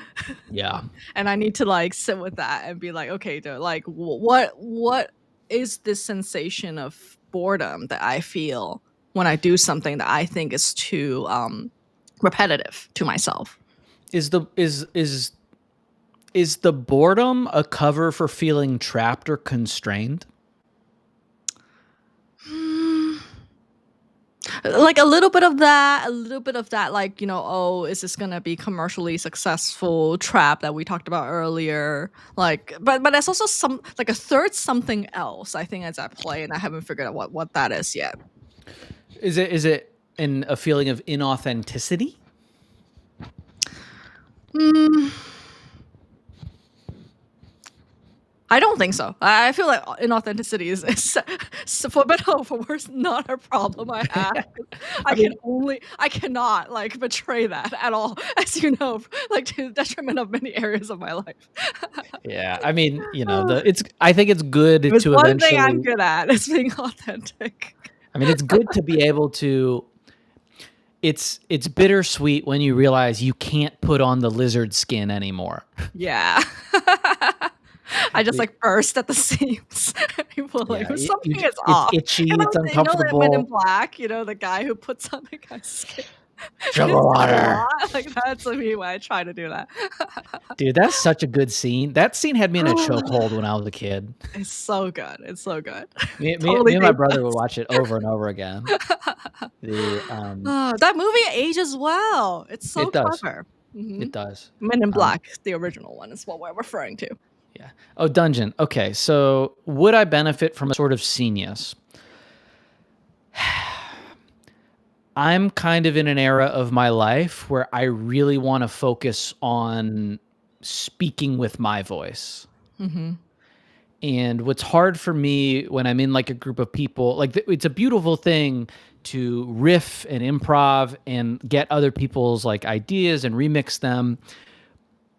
Yeah. And I need to like sit with that and be like, okay, dude, like what is this sensation of boredom that I feel when I do something that I think is too repetitive to myself? Is the is the boredom a cover for feeling trapped or constrained? Hmm. Like a little bit of that, a little bit of that, like, oh, is this gonna be commercially successful trap that we talked about earlier? Like, but there's also some like a third something else I think is at play, and I haven't figured out what that is yet. Is it in a feeling of inauthenticity? Mm, I don't think so. I feel like inauthenticity is for better or for worse, not a problem I have. I mean, I cannot like betray that at all, as you know, like to the detriment of many areas of my life. yeah. I mean, I think it's good There's to one thing I'm eventually. good at is being authentic. I mean, it's good to be able to. It's bittersweet when you realize you can't put on the lizard skin anymore. Yeah. I just like burst at the seams. People are like, Yeah, something is it's off. itchy, it's That Men in uncomfortable. Black, the guy who puts on the guy's skin. Sugar It's a water. lot. Like that's me when I try to do that. Dude, that's such a good scene. That scene had me in a chokehold when I was a kid. It's so good. It's so good. Me Totally and my made brother would sense. watch it over and over again. The Oh, that movie ages well. It's so It does. clever. Hmm. It does. Men in Um, Black, the original one, is what we're referring to. yeah. Oh, Dungeon. Okay, so would I benefit from a sort of genius? I'm kind of in an era of my life where I really want to focus on speaking with my voice. Hmm. And what's hard for me when I'm in like a group of people, like it's a beautiful thing to riff and improv and get other people's like ideas and remix them.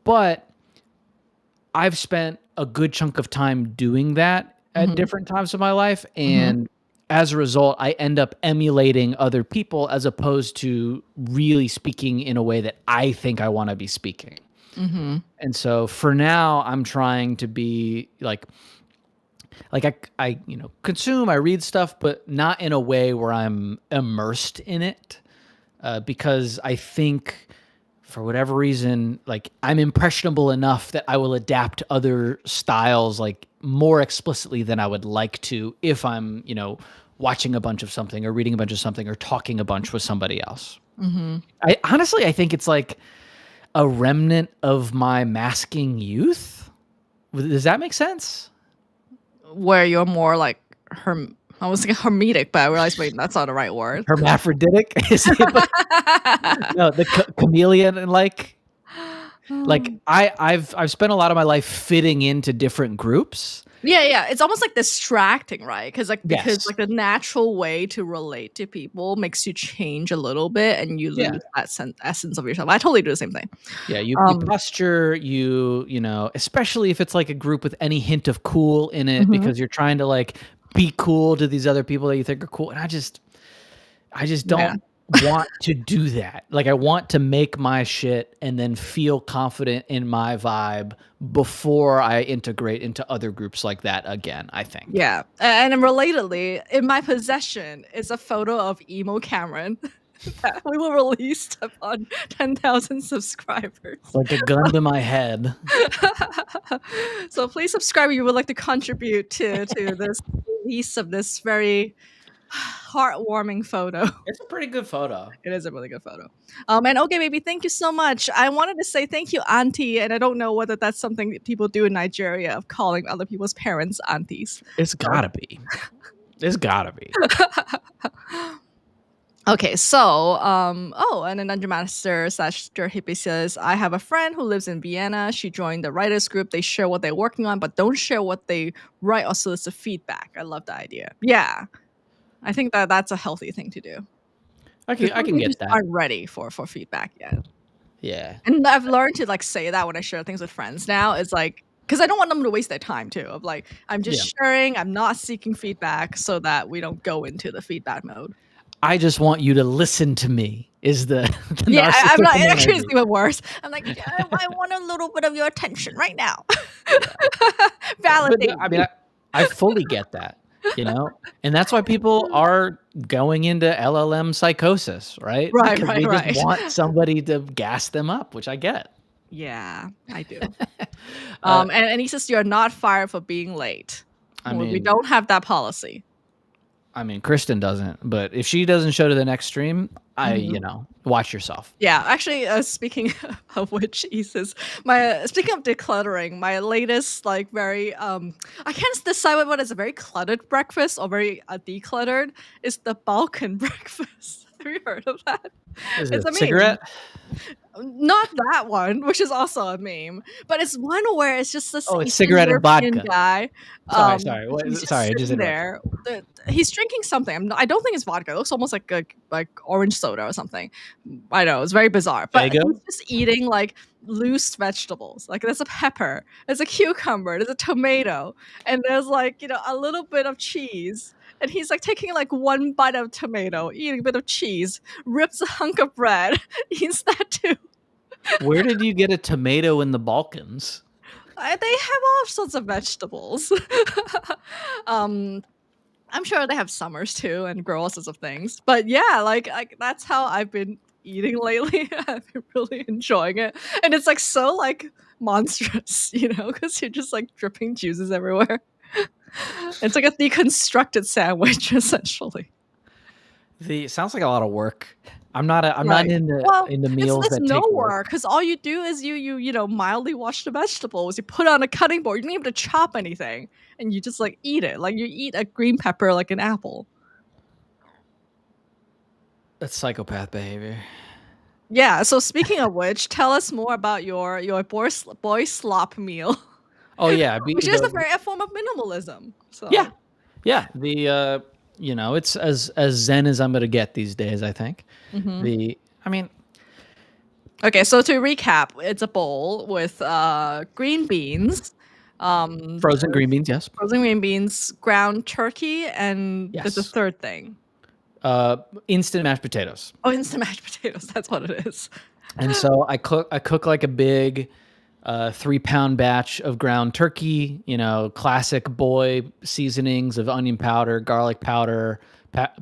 But I've spent a good chunk of time doing that at Hmm. different times of my life. Hmm. And as a result, I end up emulating other people as opposed to really speaking in a way that I think I want to be speaking. Hmm. And so for now, I'm trying to be like I consume, I read stuff, but not in a way where I'm immersed in it, because I think for whatever reason, like I'm impressionable enough that I will adapt other styles like more explicitly than I would like to if I'm watching a bunch of something or reading a bunch of something or talking a bunch with somebody else. Hmm. I think it's like a remnant of my masking youth. Does that make sense? Where you're more like I was thinking hermetic, but I realized wait, that's not the right word. Hermaphroditic? Is it like, no, the chameleon and like Um, I've spent a lot of my life fitting into different groups. yeah, yeah. It's almost like distracting, right? Because Yes. like the natural way to relate to people makes you change a little bit, and you Yeah. lose that essence of yourself. I totally do the same thing. Yeah, you Um, posture, especially if it's like a group with any hint of cool in it mhm. because you're trying to like be cool to these other people that you think are cool. And I just Yeah. don't want to do that. Like I want to make my shit and then feel confident in my vibe before I integrate into other groups like that again, I think. Yeah. And then relatedly, in my possession is a photo of emo Cameron that we will release upon 10,000 subscribers. Like a gun to my head. So please subscribe if you would like to contribute to this release of this very heartwarming photo. It's a pretty good photo. It is a really good photo. And okay, baby, thank you so much. I wanted to say thank you, auntie, and I don't know whether that's something that people do in Nigeria of calling other people's parents aunties. It's So gotta be. It's gotta be. okay, so and then Dungeon Master slash Stuart Hippie says, I have a friend who lives in Vienna. She joined the writers group. They share what they're working on, but don't share what they write or solicit feedback. I love the idea. Yeah. I think that's a healthy thing to do. I Because can some people get just that. aren't ready for feedback yet. Yeah. And I've learned to, like, say that when I share things with friends now. It's like, because I don't want them to waste their time too, of like, I'm just Yeah. sharing, I'm not seeking feedback so that we don't go into the feedback mode. I just want you to listen to me is the the Yeah, I'm not narcissism actually, it's energy. even worse. I'm like, "Yeah, I want a little bit of your attention right now. Yeah. But no, Validate I mean, me." I fully get that, you know? And that's why people are going into LLM psychosis, right? Right, Because right, they just right. want somebody to gas them up, which I get. Yeah, I do. Uh, And he says you're not fired for being late. I Well, we mean don't have that policy. Kristen doesn't, but if she doesn't show to the next stream, Mhm. watch yourself. Yeah, actually, speaking of which, he says, my speaking of decluttering, my latest like very I can't decide whether it's a very cluttered breakfast or very decluttered is the Balkan breakfast. Have you heard of that? Is it It's a a meme. cigarette? Not that one, which is also a meme, but it's one where it's just this Oh, it's Eastern cigarette and European vodka. guy. Sorry. What He's is it? just Sorry, I just sitting interrupted. there. He's drinking something. I don't think it's vodka. It looks almost like orange soda or something. I know it's very bizarre, but Fago? he's just eating like loose vegetables. Like there's a pepper, there's a cucumber, there's a tomato, and there's like a little bit of cheese. And he's like taking like one bite of tomato, eating a bit of cheese, rips a hunk of bread, eats that too. Where did you get a tomato in the Balkans? They have all sorts of vegetables. um, I'm sure they have summers too and grow all sorts of things. But yeah, like that's how I've been eating lately. I've been really enjoying it, and it's like so like monstrous, because you're just like dripping juices everywhere. It's like a deconstructed sandwich essentially. Sounds like a lot of work. I'm not Right. Well, into it's meals there's that no take work. work because all you do is you mildly wash the vegetables. You put it on a cutting board. You don't even have to chop anything, and you just like eat it. Like you eat a green pepper like an apple. That's psychopath behavior. Yeah. So speaking of which, tell us more about your boy slop meal, Oh yeah, which is a form of minimalism. yeah. So. Yeah, it's as zen as I'm gonna get these days, I think. Mhm. The I mean, Okay, so to recap, it's a bowl with green beans, um, frozen green beans, yes. frozen green beans, ground turkey, and there's a Yes. third thing. Uh, Instant mashed potatoes. Oh, instant mashed potatoes. That's what it is. And so I cook like a big 3-pound batch of ground turkey, classic boy seasonings of onion powder, garlic powder,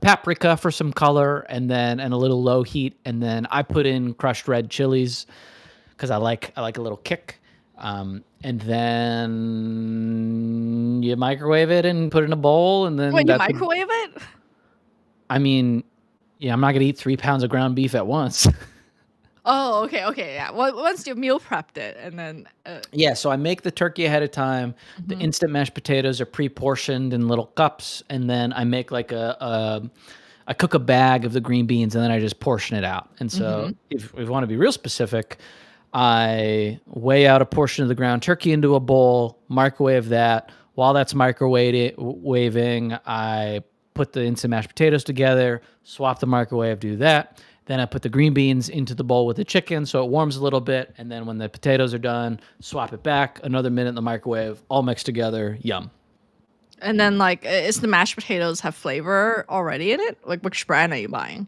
paprika for some color, and a little low heat. And then I put in crushed red chilies because I like a little kick. And then you microwave it and put it in a bowl, and then When you microwave it? I mean, yeah, I'm not gonna eat 3 pounds of ground beef at once. Oh, okay, okay, yeah. Well, once you meal prepped it, and then. Yeah, so I make the turkey ahead of time. The Mhm. instant mashed potatoes are pre-portioned in little cups, and then I make like I cook a bag of the green beans, and then I just portion it out. And so, Mhm. if we want to be real specific, I weigh out a portion of the ground turkey into a bowl, microwave that. While that's microwaving, I put the instant mashed potatoes together, swap the microwave, do that. Then I put the green beans into the bowl with the chicken so it warms a little bit. And then when the potatoes are done, swap it back, another minute in the microwave, all mixed together. Yum. And then, like, is the mashed potatoes have flavor already in it? Like, which brand are you buying?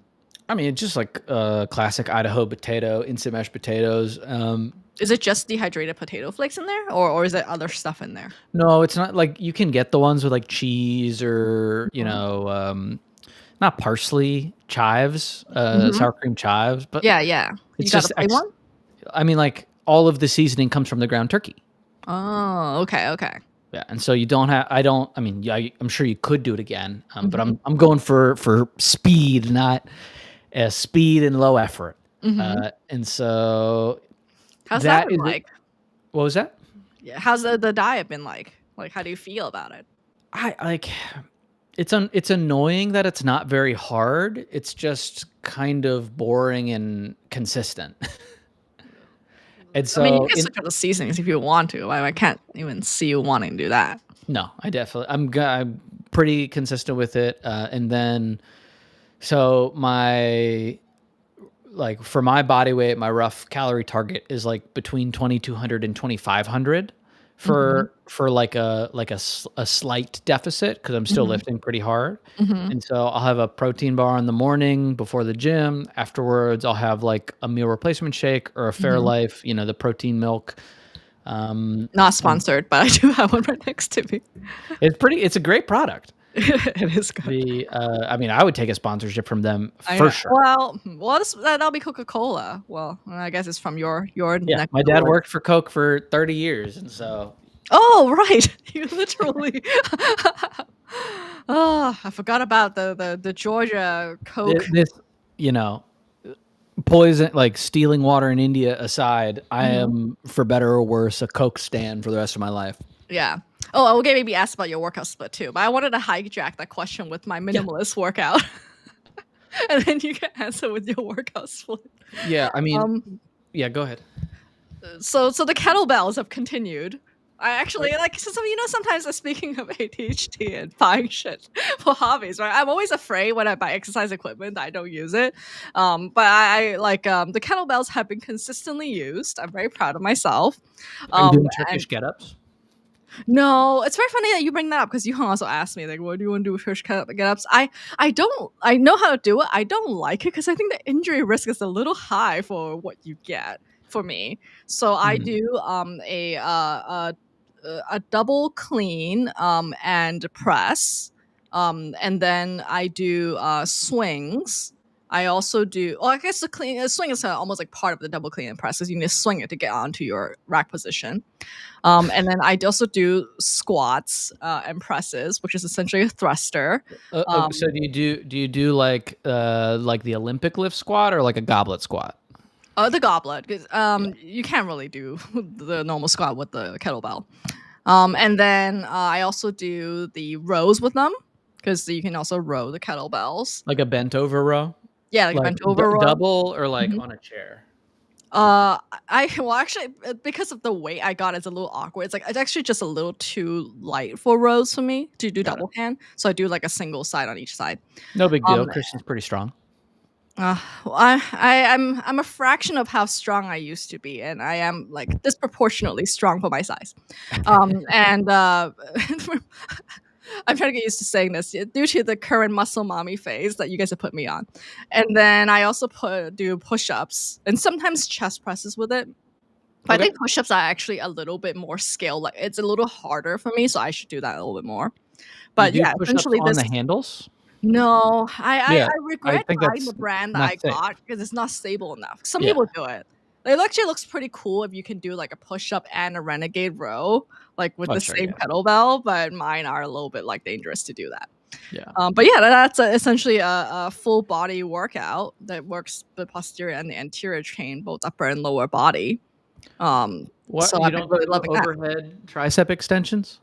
I mean, it's just like classic Idaho potato, instant mashed potatoes. Is it just dehydrated potato flakes in there, or is it other stuff in there? No, it's not like you can get the ones with like cheese or, Mhm. not parsley, chives, Mhm. sour cream chives, but Yeah, yeah. You it's got the just, plain one? I mean, like all of the seasoning comes from the ground turkey. Oh, okay, okay. Yeah, and so you don't have. I mean, yeah, I'm sure you could do it again, but Mhm. I'm going for speed, not speed and low effort. Mhm. And so How's that that been is it. like? What was that? Yeah, how's the diet been like? Like, how do you feel about it? I like. It's annoying that it's not very hard. It's just kind of boring and consistent. And I mean, you so can switch up the seasonings if you want to. I can't even see you wanting to do that. no, I'm pretty consistent with it. And then so like for my body weight, my rough calorie target is like between 2,200 and 2,500 Mhm. for like a slight deficit because I'm still Mhm. lifting pretty hard. Mhm. And so I'll have a protein bar in the morning before the gym. Afterwards, I'll have like a meal replacement shake or a Mhm. Fairlife, the protein milk. Not And sponsored, but I do have one right next to me. it's a great product. It is good. I mean, I would take a sponsorship from them I for know. sure. Well, that'll be Coca-Cola. Well, I guess it's from your Yeah, neck my of the dad woods. worked for Coke for 30 years, and so Oh, right. You literally Oh, I forgot about the Georgia Coke. this, you know, poison like stealing water in India aside, I Mhm. am, for better or worse, a Coke stan for the rest of my life. Yeah. Oh, I will get maybe asked about your workout split too, but I wanted to hijack that question with my Yeah. minimalist workout, and then you can answer with your workout split. Yeah, I mean, Um, yeah, go ahead. so the kettlebells have continued. I actually Right. like so sometimes speaking of ADHD and buying shit for hobbies, right? I'm always afraid when I buy exercise equipment that I don't use it. But I like the kettlebells have been consistently used. I'm very proud of myself. Are you Um, doing and Turkish get-ups? no, it's very funny that you bring that up because you also asked me like, "What do you want to do with fish get ups?" I don't. I know how to do it. I don't like it because I think the injury risk is a little high for what you get for me. So I Mhm. do a double clean and press, and then I do swings. I also do. Well, I guess the swing is almost like part of the double clean and press because you need to swing it to get onto your rack position. And then I also do squats and presses, which is essentially a thruster. So Um, do you do like the Olympic lift squat or like a goblet squat? the goblet, because Yeah. you can't really do the normal squat with the kettlebell. And then I also do the rows with them because you can also row the kettlebells. Like a bent over row? Yeah, like a Like bent over row. double or like Mhm. on a chair? I well, actually, because of the weight I got, it's a little awkward. It's actually just a little too light for rows for me to do Got it. double hand. So I do like a single side on each side. No big Um, deal. Christian's pretty strong. well, I'm a fraction of how strong I used to be, and I am like disproportionately strong for my size. And I'm trying to get used to saying this due to the current muscle mommy phase that you guys have put me on. And then I also do push-ups and sometimes chest presses with it. But I Okay. think push-ups are actually a little bit more skill. Like it's a little harder for me, so I should do that a little bit more. You But do yeah, push-ups essentially on this. the handles? No, I Yeah, I regret think buying that's the brand that not I safe. got because it's not stable enough. Some Yeah, people do it. It actually looks pretty cool if you can do like a push up and a renegade row, like with oh, the sure, same yeah, kettlebell, but mine are a little bit like dangerous to do that. yeah. But yeah, that's essentially a full body workout that works the posterior and the anterior chain, both upper and lower body. Um, What, so you I've been don't really do loving that. overhead tricep extensions?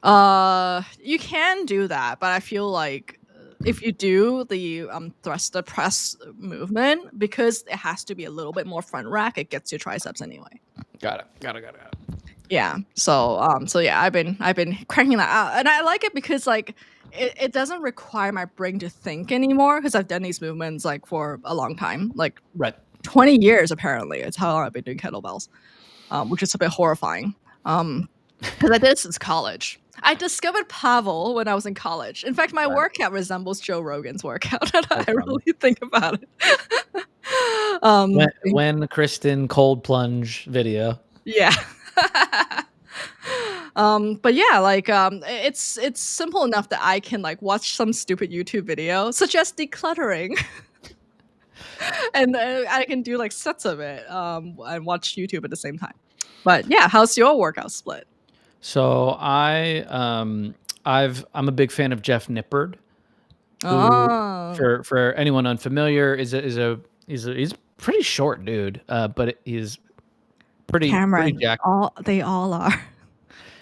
You can do that, but I feel like if you do the thruster press movement, because it has to be a little bit more front rack, it gets your triceps anyway. Got it, got it. Yeah. So yeah, I've been cranking that out, and I like it because like it doesn't require my brain to think anymore because I've done these movements like for a long time, like Right. 20 years apparently. It's how long I've been doing kettlebells, which is a bit horrifying. Because I did it since college. I discovered Pavel when I was in college. In fact, my Got it. workout resembles Joe Rogan's workout, and I That's funny. really think about it. When Kristen cold plunge video. Yeah. But yeah, like it's simple enough that I can like watch some stupid YouTube video, such as decluttering, and I can do like sets of it, and watch YouTube at the same time. But yeah, how's your workout split? So I'm a big fan of Jeff Nippard, who, Oh, for anyone unfamiliar, he's a pretty short dude, but he's pretty Cameron, jacked. they all are.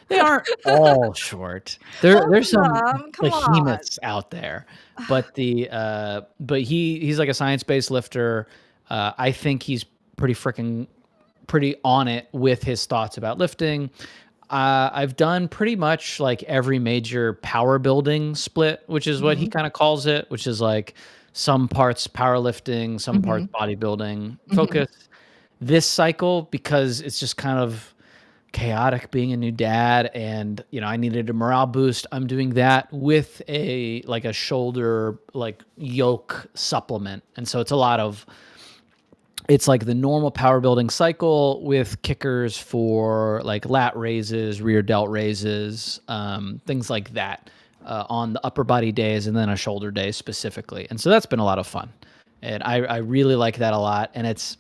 They aren't all short. There's Both of some them, come on. behemoths out there, but but he's like a science-based lifter. I think he's pretty on it with his thoughts about lifting. I've done pretty much like every major power building split, which is what he Mhm, kind of calls it, which is like some parts powerlifting, some parts Mhm. bodybuilding. Mhm. Focus this cycle because it's just kind of chaotic being a new dad and I needed a morale boost. I'm doing that with a shoulder like yoke supplement. And so it's like the normal power building cycle with kickers for like lat raises, rear delt raises, things like that on the upper body days and then a shoulder day specifically. And so that's been a lot of fun. And I really like that a lot. And it's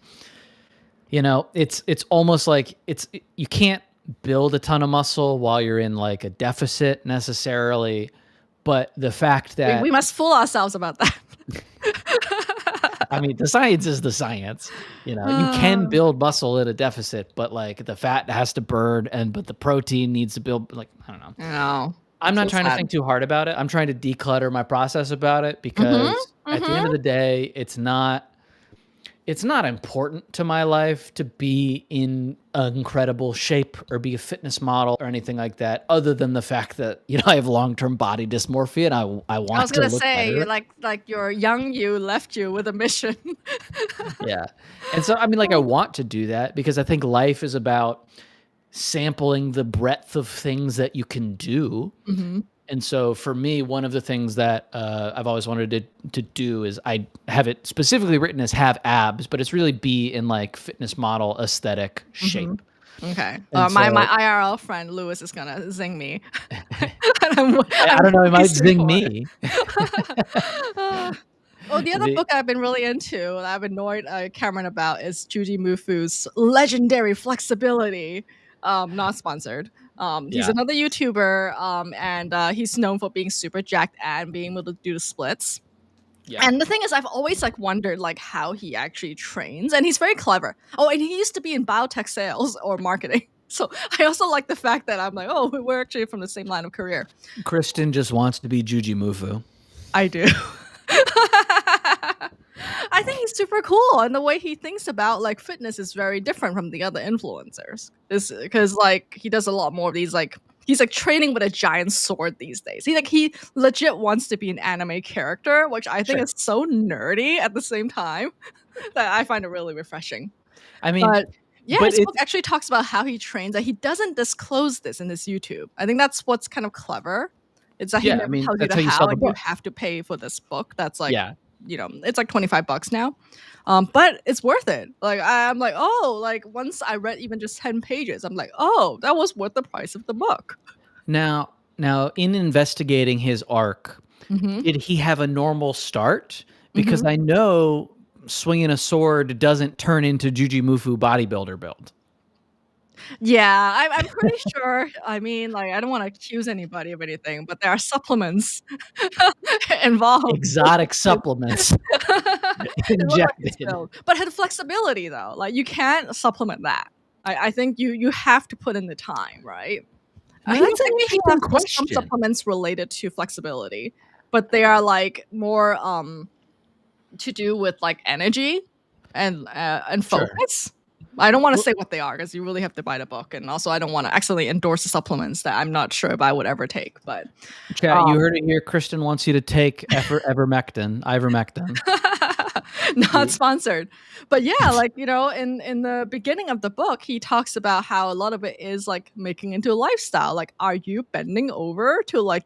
almost like you can't build a ton of muscle while you're in like a deficit necessarily. But the fact We that must fool ourselves about that. I mean, the science is the science. You can Uh, build muscle at a deficit, but like the fat has to burn but the protein needs to build like I don't know. no. I'm So not trying to sad. think too hard about it. I'm trying to declutter my process about it Mhm. because at the end of Mhm. the day, it's not important to my life to be in incredible shape or be a fitness model or anything like that, other than the fact that, I have long-term body dysmorphia and I I want was to gonna look say, you better. like your young you left you with a mission. Yeah. And so, I mean, like, I want to do that because I think life is about sampling the breadth of things that you can do. Mhm. And so for me, one of the things that I've always wanted to do is I have it specifically written as have abs, but it's really be in like fitness model aesthetic Mhm. shape. Okay. And My so IRL friend Lewis is gonna zing me. And I I'm don't know, it might bracing zing for it. me. Oh, the other The book I've been really into that I've annoyed Cameron about is Juji Mufu's Legendary Flexibility. Not sponsored. He's yeah, another YouTuber, and he's known for being super jacked and being able to do the splits. yeah. And the thing is, I've always like wondered like how he actually trains, and he's very clever. Oh, and he used to be in biotech sales or marketing. So I also like the fact that I'm like, oh, we're actually from the same line of career. Kristen just wants to be Juji Mufu. I do. I think he's super cool, and the way he thinks about like fitness is very different from the other influencers. Is because like he does a lot more of these like he's like training with a giant sword these days. He legit wants to be an anime character, which I think Sure. is so nerdy at the same time that I find it really refreshing. I mean, But yeah, but his book it's actually talks about how he trains, and he doesn't disclose this in his YouTube. I think that's what's kind of clever. It's that he yeah, I never mean, tells you that's the how you sell how, the and you book. have to pay for this book. That's like, Yeah. it's like $25 now. But it's worth it. Like I'm like, oh, like once I read even just 10 pages, I'm like, oh, that was worth the price of the book. Now in investigating his arc, Mhm. did he have a normal start? Because Mhm. I know swinging a sword doesn't turn into Jujimufu bodybuilder build. Yeah, I'm pretty sure. I mean, like, I don't want to accuse anybody of anything, but there are supplements involved. Exotic supplements It looked like his injected. build, but had flexibility though. Like you can't supplement that. I think you have to put in the time, right? Now He that's does an actually interesting have some question. supplements related to flexibility, but they are like more to do with like energy and Sure. focus. I don't want to Well, say what they are because you really have to buy the book, and also I don't want to accidentally endorse the supplements that I'm not sure if I would ever take. But chat, you um, heard it here. Kristen wants you to take ivermectin. not The sponsored. But yeah, like, in the beginning of the book, he talks about how a lot of it is like making into a lifestyle. Like, are you bending over to like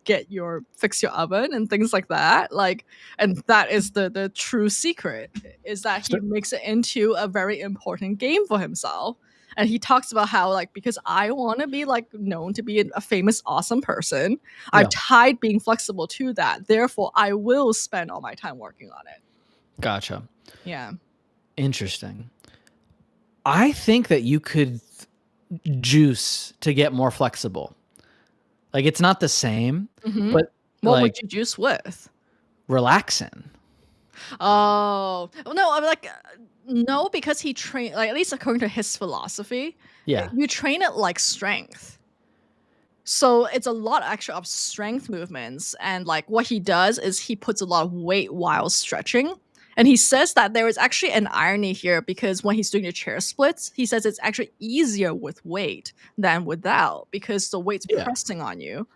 fix your oven and things like that? Like, and that is the true secret is that he so makes it into a very important game for himself. And he talks about how like because I want to be like known to be a famous awesome person, I've yeah, tied being flexible to that. Therefore, I will spend all my time working on it. gotcha. Yeah. Interesting. I think that you could juice to get more flexible. Like it's not the same, Mhm. but What would like you juice with? relaxing. Oh. Well, no, I'm like, no, because he train like, at least according to his philosophy, Yeah. you train it like strength. So, it's a lot actually of strength movements, and, like, what he does is he puts a lot of weight while stretching, and he says that there is actually an irony here because when he's doing the chair splits, he says it's actually easier with weight than without because the weight's Yeah. pressing on you.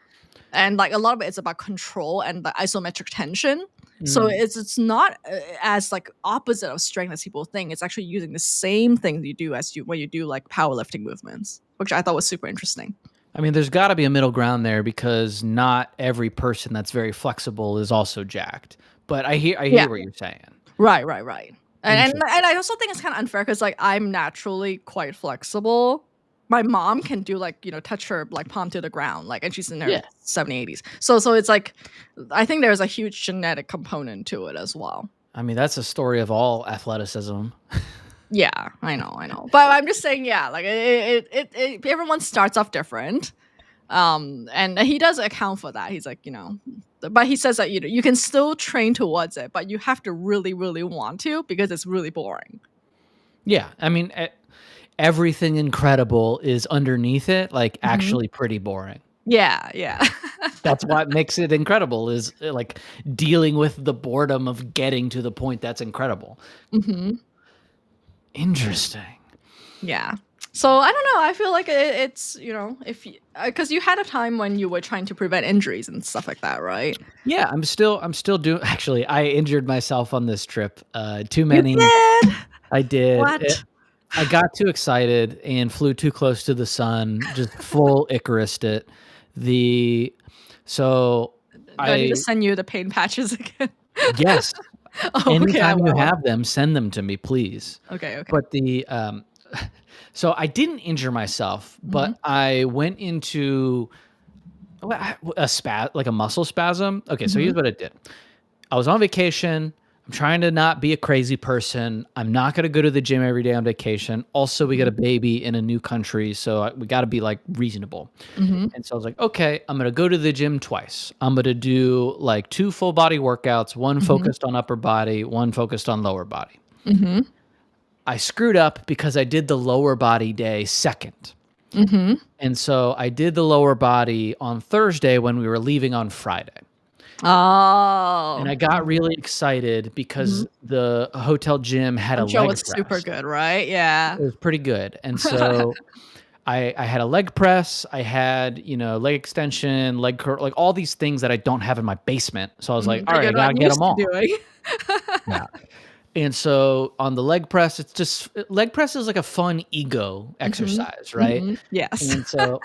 And like a lot of it is about control and the isometric tension. So Mm. it's not as like opposite of strength as people think. It's actually using the same thing you do as you when you do like powerlifting movements, which I thought was super interesting. I mean, there's got to be a middle ground there because not every person that's very flexible is also jacked. But I Yeah. hear what you're saying. Right, right, right. Interesting. And I also think it's kind of unfair because like I'm naturally quite flexible. My mom can do like touch her like palm to the ground like, and she's in her Yeah. 70s, 80s. So it's like I think there's a huge genetic component to it as well. I mean, that's a story of all athleticism. Yeah, I know. But I'm just saying, yeah, like everyone starts off different. And he does account for that. He's like, but he says that you can still train towards it, but you have to really, really want to because it's really boring. Yeah. I mean, everything incredible is underneath it, like Mhm. actually pretty boring. Yeah, yeah. That's what makes it incredible is like dealing with the boredom of getting to the point that's incredible. Mhm. Interesting. Yeah. So I don't know. I feel like it's if because you had a time when you were trying to prevent injuries and stuff like that, right? Yeah, I'm still doing actually, I injured myself on this trip. Too You many. did. I did. What? I got too excited and flew too close to the sun, just full Icarused it. The so Do I need to I send you the pain patches again? yes, Oh, okay. I anytime will. you I will. have them, send them to me, please. Okay. Okay. But so I didn't injure myself, Mhm. but I went into like a muscle spasm. Okay, so here's Mhm. what I did. I was on vacation. I'm trying to not be a crazy person. I'm not going to go to the gym every day on vacation. Also, we got a Mhm. baby in a new country, so we got to be like reasonable. Mhm. And so I was like, okay, I'm going to go to the gym twice. I'm going to do like 2 full body workouts, one Mhm. focused on upper body, one focused on lower body. Mhm. I screwed up because I did the lower body day second. Mhm. And so I did the lower body on Thursday when we were leaving on Friday. And Oh. I got really excited because Mhm. the hotel gym had a I'm sure it leg was super press. good, right? Yeah. It was pretty good. And so I had a leg press, I had, leg extension, leg curl, like all these things that I don't have in my basement. So I was like, Mhm. all That right, I you're got not to get used them to all. doing. Yeah. And so on the leg press, it's just leg press is like a fun ego Mhm. exercise, right? Mhm. Yes. And so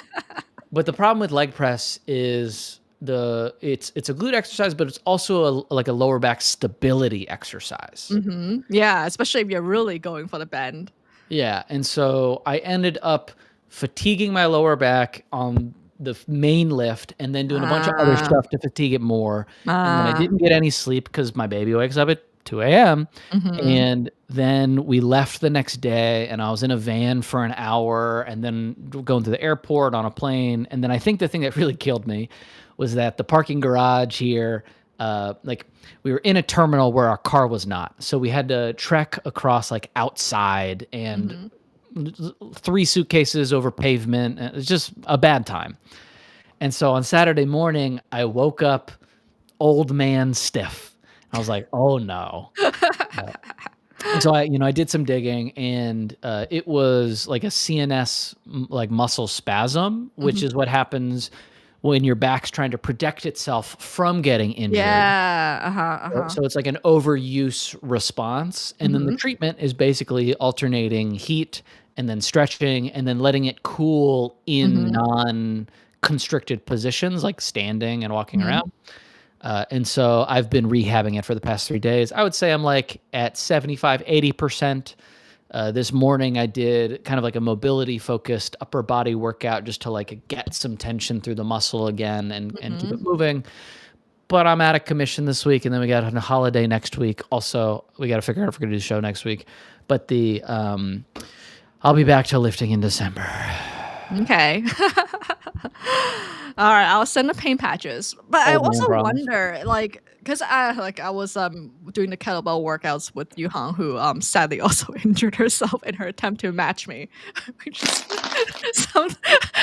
but the problem with leg press is it's a glute exercise, but it's also like a lower back stability exercise. Mhm. Yeah, especially if you're really going for the bend. Yeah, and so I ended up fatiguing my lower back on the main lift and then doing a bunch of other Ah. stuff to fatigue it more, and then I Ah. didn't get any sleep because my baby wakes up at 2 a.m., Mhm. and then we left the next day, and I was in a van for an hour, and then going to the airport on a plane, and then I think the thing that really killed me was that the parking garage here, like, we were in a terminal where our car was not, so we had to trek across, like, outside and Mhm. 3 suitcases over pavement, and it's just a bad time. And so on Saturday morning, I woke up old man stiff. I was like, "Oh, no." Uh, and so I did some digging, and, it was like a CNS, like, muscle spasm, which Mhm. is what happens when your back's trying to protect itself from getting injured. Yeah. Uh-huh, uh-huh. So it's like an overuse response, and then the Mhm. treatment is basically alternating heat and then stretching and then letting it cool in Mhm. non-constricted positions, like standing and walking Mhm. around. And so I've been rehabbing it for the past 3 days. I would say I'm like at 75, 80%. This morning I did kind of like a mobility focused upper body workout just to like get some tension through the muscle again and keep it Mhm. moving. But I'm out of commission this week, and then we got a holiday next week. Also, we got to figure out if we're gonna do the show next week. But I'll be back to lifting in December. Okay. All right, I'll send the paint patches. But I Old man also problems. wonder, like, because I was doing the kettlebell workouts with Yuhan, who sadly also injured herself in her attempt to match me, which is some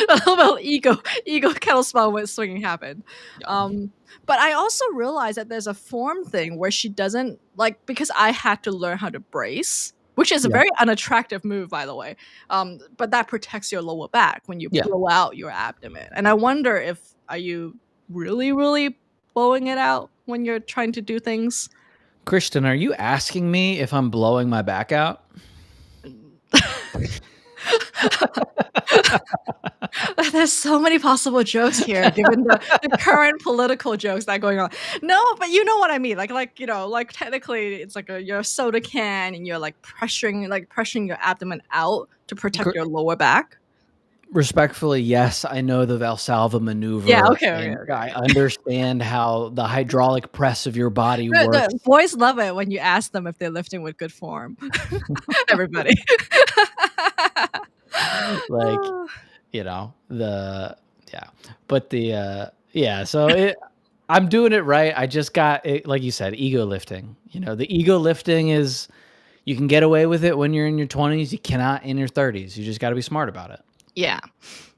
a little bit of ego kettlebell with swinging happened. Yeah. But I also realized that there's a form thing where she doesn't like because I had to learn how to brace, which is a Yeah. very unattractive move, by the way. But that protects your lower back when you Yeah. blow out your abdomen. And I wonder if are you really, really blowing it out when you're trying to do things? Christian, are you asking me if I'm blowing my back out? There's so many possible jokes here, given the current political jokes that are going on. No, but you know what I mean. Like technically, it's like you're a soda can, and you're like pressuring your abdomen out to protect Gr- your lower back. Respectfully, yes, I know the Valsalva Yeah. maneuver, Okay. Okay. and I Okay. understand how the hydraulic press of your body The works. boys love it when you ask them if they're lifting with good form. Everybody. Like, the yeah. But yeah, so I'm doing it right. I just got it, like you said, ego lifting. The ego lifting is you can get away with it when you're in your 20s. You cannot in your 30s. You just got to be smart about it. Yeah.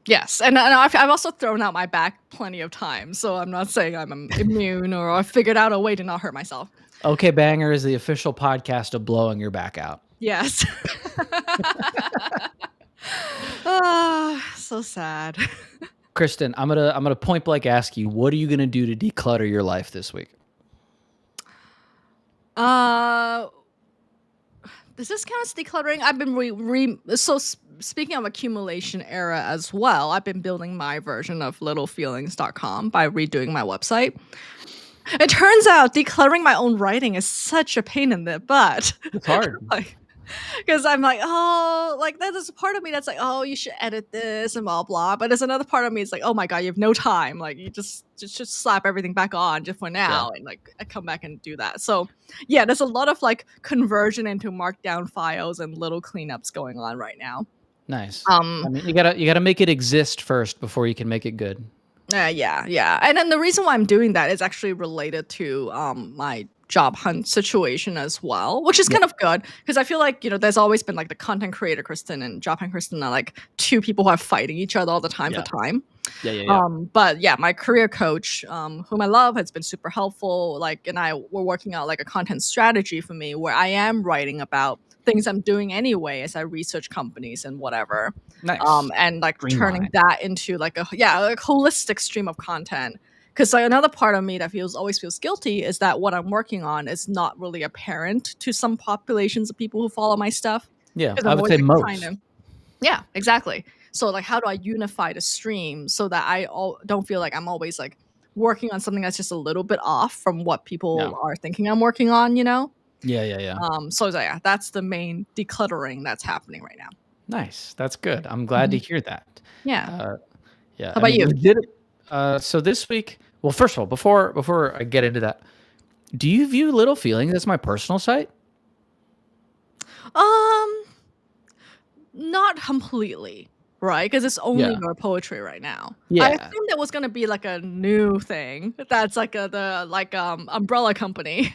Yes, and I've also thrown out my back plenty of times, so I'm not saying I'm immune or I figured out a way to not hurt myself. Okay Banger is the official podcast of blowing your back out. Yes. Ah, so sad. Kristen, I'm gonna point blank ask you, what are you gonna do to declutter your life this week? Uh, Does this count as decluttering? I've been speaking of accumulation era as well. I've been building my version of littlefeelings.com by redoing my website. It turns out decluttering my own writing is such a pain in the butt. It's hard. Like, because I'm like, oh, like there's a part of me that's like, oh, you should edit this and blah blah. But there's another part of me that's like, oh my god, you have no time. Like you just slap everything back on just for Yeah. now, and like I come back and do that. So yeah, there's a lot of like conversion into markdown files and little cleanups going on right now. Nice. Um, I mean, you gotta make it exist first before you can make it good. yeah. And then the reason why I'm doing that is actually related to my job hunt situation as well, which is Yeah. kind of good because I feel like, there's always been like the content creator Kristen and job hunt Kristen are like two people who are fighting each other all the time Yeah. for time. Yeah. But yeah, my career coach, whom I love, has been super helpful. Like, and we're working out like a content strategy for me where I am writing about things I'm doing anyway as I research companies and whatever. Nice. And like turning Streamline. that into like a holistic stream of content. Because like another part of me that always feels guilty is that what I'm working on is not really apparent to some populations of people who follow my stuff. Yeah, Because I I'm would always say like, trying most. to, yeah, exactly. So like, how do I unify the stream so that I don't feel like I'm always like working on something that's just a little bit off from what Yeah. people are thinking I'm working on, Yeah. So yeah, that's the main decluttering that's happening right now. Nice. That's good. I'm glad to Mhm. hear that. Yeah. Uh, yeah. How I about mean, you? legit. So this week, well, first of all, before I get into that, do you view Little Feelings as my personal site? Um, Not completely, right? Because it's only Yeah. your poetry right now. I Yeah. assumed there was gonna be like a new thing that's like umbrella company,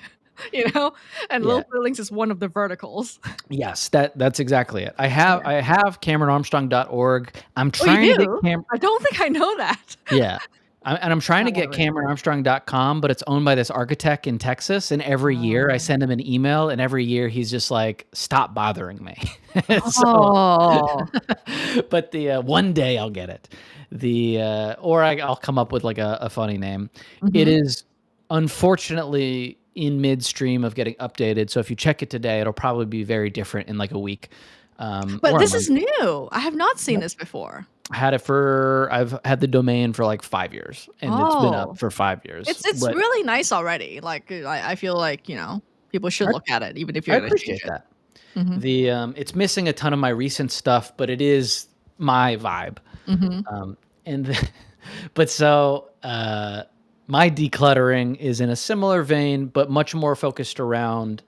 you know? And Yeah. Little Feelings is one of the verticals. Yes. That's exactly it. I have Yeah. I have CameronArmstrong.org. I'm Oh, you trying to get do? I don't think I know that. Yeah. I'm trying to Not one get of it. CameronArmstrong.com, but it's owned by this architect in Texas. And every year I Oh. send him an email, and every year he's just like, "Stop bothering me." So, Oh. but the one day I'll get it. I'll come up with like a funny name. It Mhm. is unfortunately in midstream of getting updated. So if you check it today, it'll probably be very different in like a week, But or a this month. is new. I have not seen this before. I've had the domain for like 5 years, and it's been up Oh. for 5 years, It's but really nice already. Like, I feel like, people should I look at it even if I you're gonna change appreciate it. that. Mhm. It's missing a ton of my recent stuff, but it is my vibe. Mhm. And but so, my decluttering is in a similar vein, but much more focused around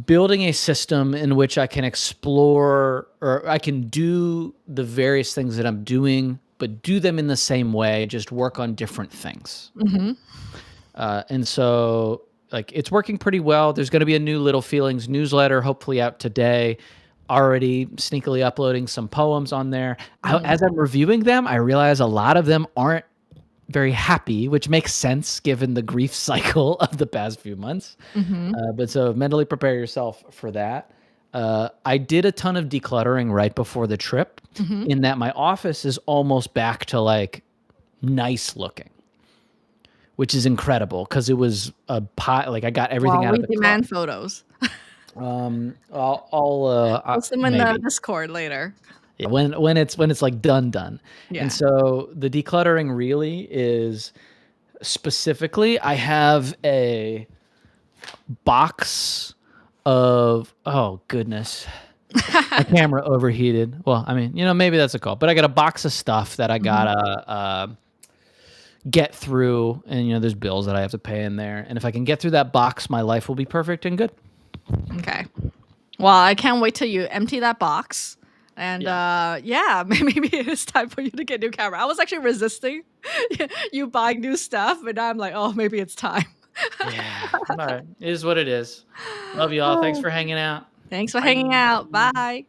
building a system in which I can explore or I can do the various things that I'm doing, but do them in the same way, just work on different things. Mhm. And so, like, it's working pretty well. There's going to be a new Little Feelings newsletter, hopefully out today. Already sneakily uploading some poems on there. Mm. As I'm reviewing them, I realize a lot of them aren't very happy, which makes sense given the grief cycle of the past few months. Mhm. But so mentally prepare yourself for that. I did a ton of decluttering right before the trip, Mhm. in that my office is almost back to like nice looking, which is incredible because it was a pot. Like I got everything Well, out of we the car. demand photos. I'll Post them in the maybe. Discord later. Yeah, when it's like done. And Yeah. so the decluttering really is specifically I have a box of oh goodness. My camera overheated. Well, I mean, maybe that's a call, but I got a box of stuff that I Mhm. gotta get through, and there's bills that I have to pay in there. And if I can get through that box, my life will be perfect and good. Okay. Well, I can't wait till you empty that box. And Yeah. yeah, maybe it is time for you to get a new camera. I was actually resisting you buying new stuff, but now I'm like, oh, maybe it's time. Yeah. All right. It is what it is. Love you all. Thanks for hanging out. Thanks for hanging out. Bye. Bye.